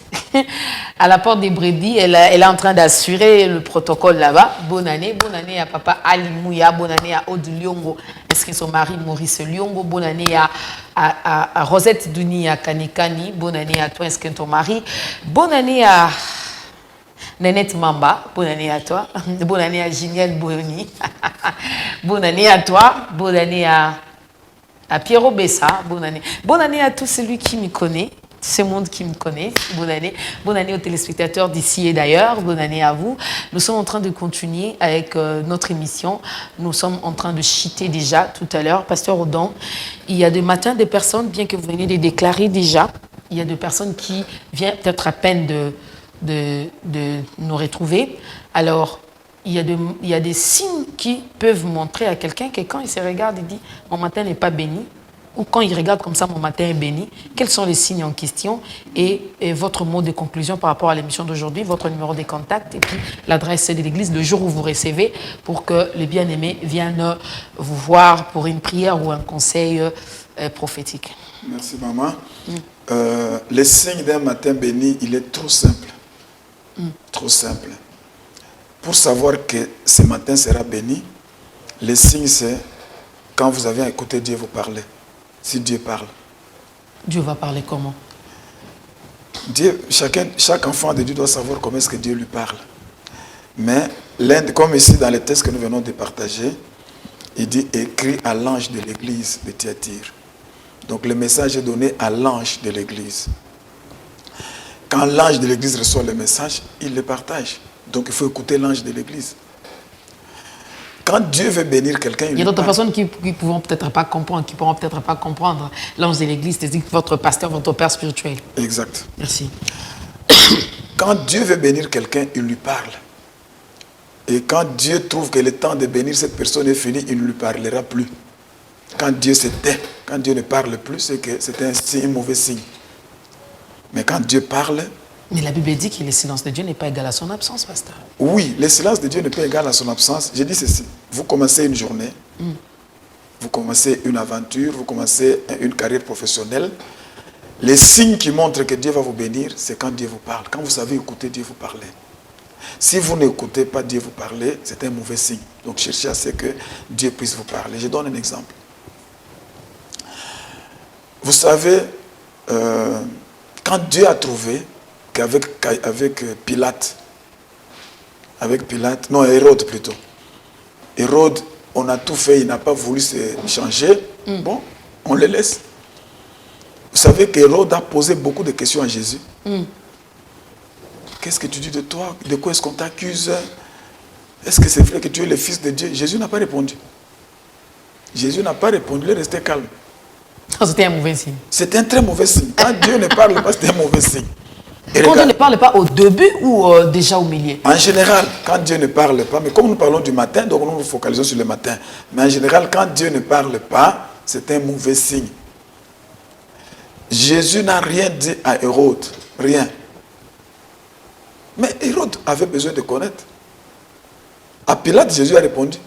S1: à la porte des Brebis, elle est en train d'assurer le protocole là-bas, bonne année à papa Ali Mouya, bonne année à Aude Lyongo est-ce que son mari Maurice Lyongo, bonne année à Rosette Douni à Kanikani, bonne année à toi, est-ce que ton mari, bonne année à Nanette Mamba, bonne année à toi, bonne année à Giniel Boni, bonne année à toi, bonne année à Pierrot Bessa, bonne année à tout celui qui me connaît, ce monde qui me connaît, bonne année aux téléspectateurs d'ici et d'ailleurs, bonne année à vous. Nous sommes en train de continuer avec notre émission, nous sommes en train de chiter déjà tout à l'heure, Pasteur Odon, il y a des matins des personnes, bien que vous venez de déclarer déjà, il y a des personnes qui viennent peut-être à peine de nous retrouver, alors il y a des signes qui peuvent montrer à quelqu'un que quand il se regarde, il dit « mon matin n'est pas béni » ou quand il regarde comme ça « mon matin est béni », quels sont les signes en question et votre mot de conclusion par rapport à l'émission d'aujourd'hui, votre numéro de contact et puis l'adresse de l'église le jour où vous recevez pour que les bien-aimés viennent vous voir pour une prière ou un conseil prophétique.
S2: Merci maman. Le signe d'un matin béni, il est trop simple. Trop simple. Pour savoir que ce matin sera béni, le signe c'est quand vous avez écouté Dieu vous parler. Si Dieu parle.
S1: Dieu va parler comment?
S2: Dieu, chaque enfant de Dieu doit savoir comment est-ce que Dieu lui parle. Mais comme ici dans les textes que nous venons de partager, il dit écrit à l'ange de l'église de Thyatire. Donc le message est donné à l'ange de l'église. Quand l'ange de l'église reçoit le message, il le partage. Donc il faut écouter l'ange de l'église. Quand Dieu veut bénir quelqu'un,
S1: il y a d'autres personnes qui ne pourront peut-être pas comprendre, l'ange de l'église, c'est-à-dire votre pasteur, votre père spirituel.
S2: Exact.
S1: Merci.
S2: Quand Dieu veut bénir quelqu'un, il lui parle. Et quand Dieu trouve que le temps de bénir cette personne est fini, il ne lui parlera plus. Quand Dieu se tait, quand Dieu ne parle plus, c'est que c'est un mauvais signe. Mais quand Dieu parle...
S1: Mais la Bible dit que le silence de Dieu n'est pas égal à son absence, pasteur.
S2: Oui, le silence de Dieu n'est pas égal à son absence. J'ai dit ceci, vous commencez une journée, vous commencez une aventure, vous commencez une carrière professionnelle. Les signes qui montrent que Dieu va vous bénir, c'est quand Dieu vous parle. Quand vous savez écouter Dieu vous parler. Si vous n'écoutez pas Dieu vous parler, c'est un mauvais signe. Donc cherchez à ce que Dieu puisse vous parler. Je donne un exemple. Vous savez, quand Dieu a trouvé qu'avec Pilate, Hérode plutôt. Hérode, on a tout fait, il n'a pas voulu se changer. Bon, on le laisse. Vous savez qu'Hérode a posé beaucoup de questions à Jésus. Qu'est-ce que tu dis de toi? De quoi est-ce qu'on t'accuse? Est-ce que c'est vrai que tu es le fils de Dieu? Jésus n'a pas répondu. Jésus n'a pas répondu, il est resté calme.
S1: C'était un mauvais signe.
S2: C'est un très mauvais signe. Quand Dieu ne parle pas, c'est un mauvais signe.
S1: Quand Dieu ne parle pas au début ou déjà au milieu?
S2: En général, quand Dieu ne parle pas, mais comme nous parlons du matin, donc nous nous focalisons sur le matin. Mais en général, quand Dieu ne parle pas, c'est un mauvais signe. Jésus n'a rien dit à Hérode. Rien. Mais Hérode avait besoin de connaître. À Pilate, Jésus a répondu.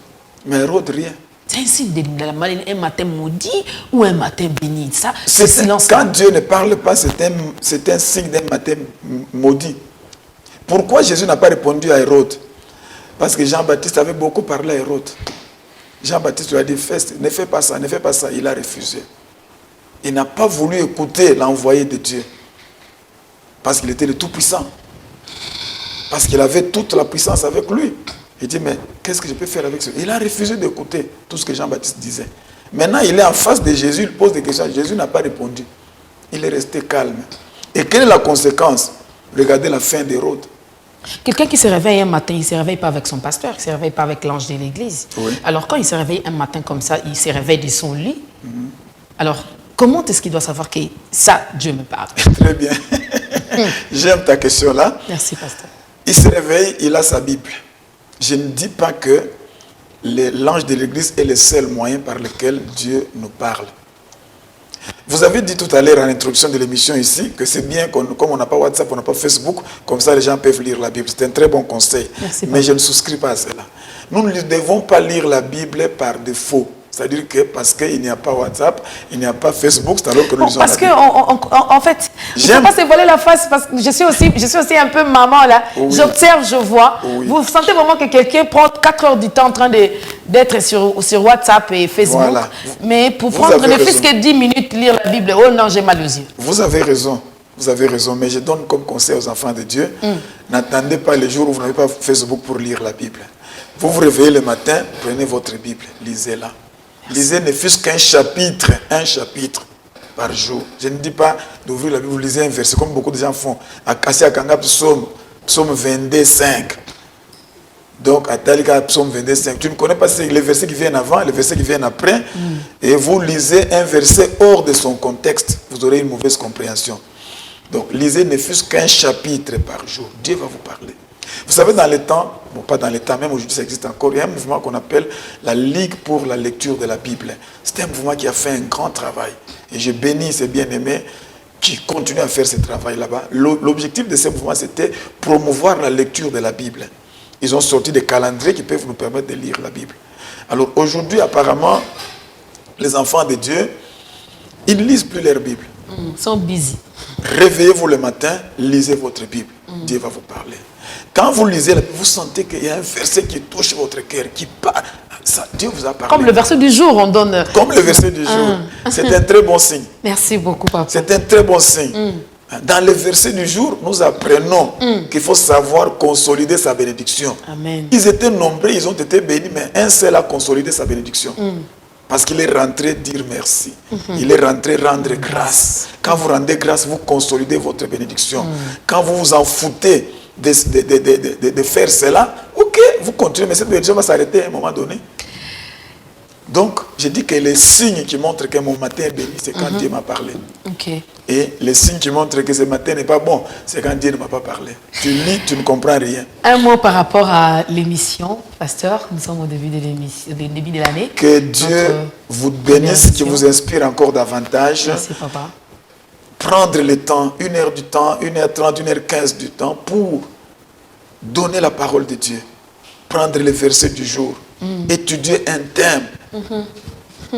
S2: Mais Hérode, rien.
S1: C'est un signe un matin maudit ou un matin béni. Ça,
S2: quand Dieu ne parle pas, c'est un signe d'un matin maudit. Pourquoi Jésus n'a pas répondu à Hérode? Parce que Jean-Baptiste avait beaucoup parlé à Hérode. Jean-Baptiste lui a dit, ne fais pas ça, ne fais pas ça. Il a refusé. Il n'a pas voulu écouter l'envoyé de Dieu. Parce qu'il était le Tout-Puissant. Parce qu'il avait toute la puissance avec lui. Il dit, mais qu'est-ce que je peux faire avec ça? Il a refusé d'écouter tout ce que Jean-Baptiste disait. Maintenant, il est en face de Jésus, il pose des questions. Jésus n'a pas répondu. Il est resté calme. Et quelle est la conséquence? Regardez la fin d'Hérode.
S1: Quelqu'un qui se réveille un matin, il ne se réveille pas avec son pasteur, il ne se réveille pas avec l'ange de l'église.
S2: Oui.
S1: Alors, quand il se réveille un matin comme ça, il se réveille de son lit. Alors, comment est-ce qu'il doit savoir que ça, Dieu me parle?
S2: Très bien. J'aime ta question là.
S1: Merci, pasteur.
S2: Il se réveille, il a sa Bible. Je ne dis pas que l'ange de l'église est le seul moyen par lequel Dieu nous parle. Vous avez dit tout à l'heure en introduction de l'émission ici que c'est bien, comme on n'a pas WhatsApp, on n'a pas Facebook, comme ça les gens peuvent lire la Bible. C'est un très bon conseil.
S1: Merci,
S2: mais je ne souscris pas à cela. Nous ne devons pas lire la Bible par défaut. C'est-à-dire que parce qu'il n'y a pas WhatsApp, il n'y a pas Facebook, c'est alors que nous lisons
S1: Parce
S2: la
S1: que,
S2: Bible.
S1: en fait, je ne faut pas se voiler la face parce que je suis aussi un peu maman là.
S2: Oui.
S1: J'observe, je vois.
S2: Oui.
S1: Vous sentez vraiment que quelqu'un prend 4 heures du temps en train d'être sur WhatsApp et Facebook.
S2: Voilà.
S1: Mais pour
S2: Vous
S1: prendre
S2: avez
S1: ne fût-ce
S2: raison.
S1: que 10 minutes lire la Bible, oh non, j'ai mal aux yeux.
S2: Vous avez raison, mais je donne comme conseil aux enfants de Dieu, n'attendez pas les jours où vous n'avez pas Facebook pour lire la Bible. Vous vous réveillez le matin, prenez votre Bible, lisez-la. Lisez ne fût-ce qu'un chapitre par jour. Je ne dis pas d'ouvrir la Bible, vous lisez un verset, comme beaucoup de gens font. Akassi Akanga, psaume 22, 5. Donc, à Talika, psaume 22, 5. Tu ne connais pas les versets qui viennent avant, les versets qui viennent après. Et vous lisez un verset hors de son contexte. Vous aurez une mauvaise compréhension. Donc, lisez ne fût-ce qu'un chapitre par jour. Dieu va vous parler. Vous savez, dans les temps, bon, pas dans les temps, même aujourd'hui ça existe encore, il y a un mouvement qu'on appelle la Ligue pour la lecture de la Bible. C'est un mouvement qui a fait un grand travail. Et je bénis ces bien-aimés qui continuent à faire ce travail là-bas. L'objectif de ce mouvement, c'était promouvoir la lecture de la Bible. Ils ont sorti des calendriers qui peuvent nous permettre de lire la Bible. Alors aujourd'hui, apparemment, les enfants de Dieu, ils ne lisent plus leur Bible.
S1: Ils sont busy.
S2: Réveillez-vous le matin, lisez votre Bible. Dieu va vous parler. Quand vous lisez la Bible, vous sentez qu'il y a un verset qui touche votre cœur, qui parle. Ça, Dieu vous a parlé.
S1: Comme le verset du jour, on donne.
S2: Comme le verset du jour. C'est un très bon signe.
S1: Merci beaucoup, papa.
S2: C'est un très bon signe. Dans le verset du jour, nous apprenons qu'il faut savoir consolider sa bénédiction.
S1: Amen.
S2: Ils étaient nombreux, ils ont été bénis, mais un seul a consolidé sa bénédiction. Parce qu'il est rentré dire merci. Il est rentré rendre grâce. Quand vous rendez grâce, vous consolidez votre bénédiction. Quand vous vous en foutez de faire cela, ok, vous continuez, mais cette bénédiction va s'arrêter à un moment donné. Donc, je dis que les signes qui montrent que mon matin est béni, c'est quand Dieu m'a parlé.
S1: Ok.
S2: Et les signes qui montrent que ce matin n'est pas bon, c'est quand Dieu ne m'a pas parlé. Tu lis, tu ne comprends rien.
S1: Un mot par rapport à l'émission, pasteur. Nous sommes au début de l'émission, au début de l'année.
S2: Que Dieu vous bénisse, qu'il vous inspire encore davantage.
S1: Merci, papa.
S2: Prendre le temps, 1 heure du temps, 1h30, 1h15 du temps pour donner la parole de Dieu. Prendre les versets du jour. Étudier un thème.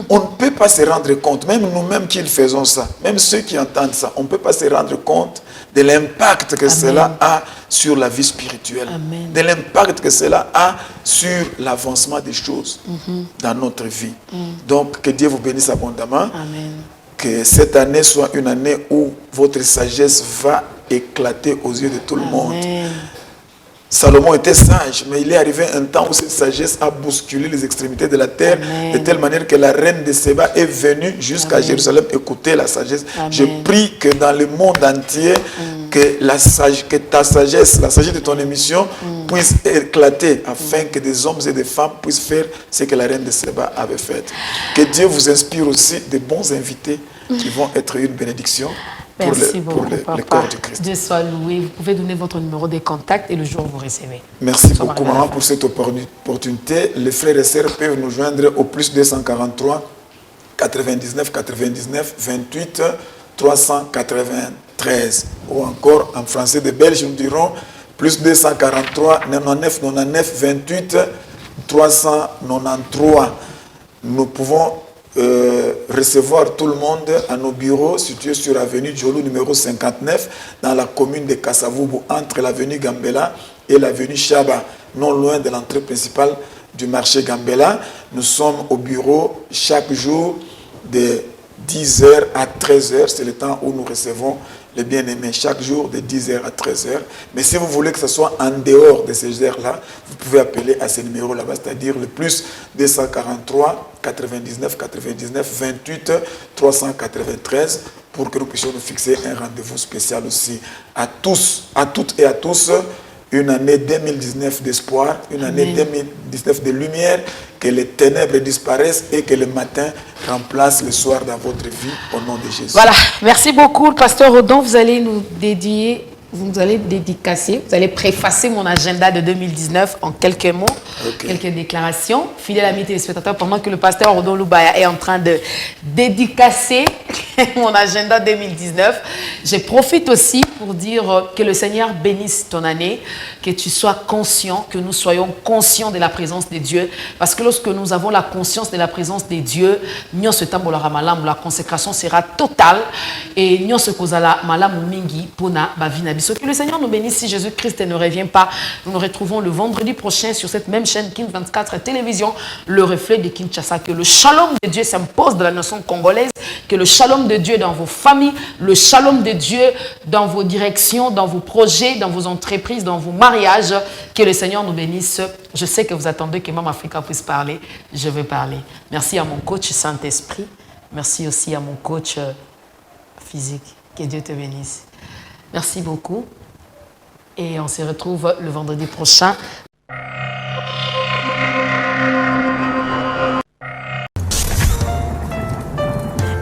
S2: On ne peut pas se rendre compte, même nous-mêmes qui faisons ça, même ceux qui entendent ça, on ne peut pas se rendre compte de l'impact que cela a sur la vie spirituelle, de l'impact que cela a sur l'avancement des choses dans notre vie. Donc, que Dieu vous bénisse abondamment.
S1: Amen.
S2: Que cette année soit une année où votre sagesse va éclater aux yeux de tout le monde. Salomon était sage, mais il est arrivé un temps où cette sagesse a bousculé les extrémités de la terre, de telle manière que la reine de Séba est venue jusqu'à Jérusalem écouter la sagesse. Je prie que dans le monde entier, que ta sagesse, la sagesse de ton émission, puisse éclater afin que des hommes et des femmes puissent faire ce que la reine de Séba avait fait. Que Dieu vous inspire aussi de bons invités qui vont être une bénédiction.
S1: Merci beaucoup, papa.
S2: Le corps du Christ.
S1: Dieu soit loué. Vous pouvez donner votre numéro de contact et le jour où vous recevez.
S2: Merci beaucoup, maman, pour cette opportunité. Les frères et sœurs peuvent nous joindre au plus 243 99 99 28 393. Ou encore, en français de Belge, nous dirons plus 243 99 99 28 393. Nous pouvons recevoir tout le monde à nos bureaux situés sur l'avenue Djolou numéro 59 dans la commune de Kasavubu entre l'avenue Gambela et l'avenue Chaba, non loin de l'entrée principale du marché Gambela. Nous sommes au bureau chaque jour de 10h à 13h, c'est le temps où nous recevons les bien-aimés chaque jour de 10h à 13h. Mais si vous voulez que ce soit en dehors de ces heures-là, vous pouvez appeler à ce numéro là-bas, c'est-à-dire le plus 243 99 99 28 393 pour que nous puissions nous fixer un rendez-vous spécial aussi. À tous, à toutes et à tous, une année 2019 d'espoir, une année 2019 de lumière, que les ténèbres disparaissent et que le matin remplace le soir dans votre vie au nom de Jésus.
S1: Voilà, merci beaucoup, pasteur Odon. Vous allez nous dédier vous allez dédicacer, vous allez préfacer mon agenda de 2019 en quelques mots, quelques déclarations. Fidèle ami téléspectateur, pendant que le pasteur Rodon Loubaya est en train de dédicacer mon agenda 2019, je profite aussi pour dire que le Seigneur bénisse ton année, que tu sois conscient, que nous soyons conscients de la présence de Dieu, parce que lorsque nous avons la conscience de la présence de Dieu, la consécration sera totale et nous que le Seigneur nous bénisse. Si Jésus-Christ ne revient pas, nous nous retrouvons le vendredi prochain sur cette même chaîne Kin 24 Télévision, le reflet de Kinshasa. Que le shalom de Dieu s'impose de la nation congolaise, que le shalom de Dieu dans vos familles, le shalom de Dieu dans vos directions, dans vos projets, dans vos entreprises, dans vos mariages. Que le Seigneur nous bénisse. Je sais que vous attendez que Mame Africa puisse parler. Je vais parler. Merci à mon coach Saint-Esprit. Merci aussi à mon coach physique. Que Dieu te bénisse. Merci beaucoup. Et on se retrouve le vendredi prochain.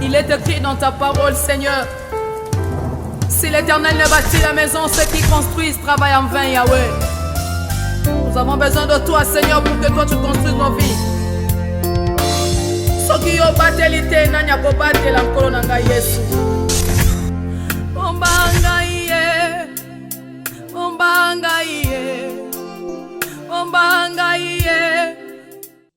S1: Il est écrit dans ta parole, Seigneur. Si l'Éternel ne bâtit la maison, ceux qui construisent travaillent en vain, Yahweh. Nous avons besoin de toi, Seigneur, pour que toi tu construises nos vies. Soki yo batelite nanya ko batela nkolo nanga Yesu. Ombanga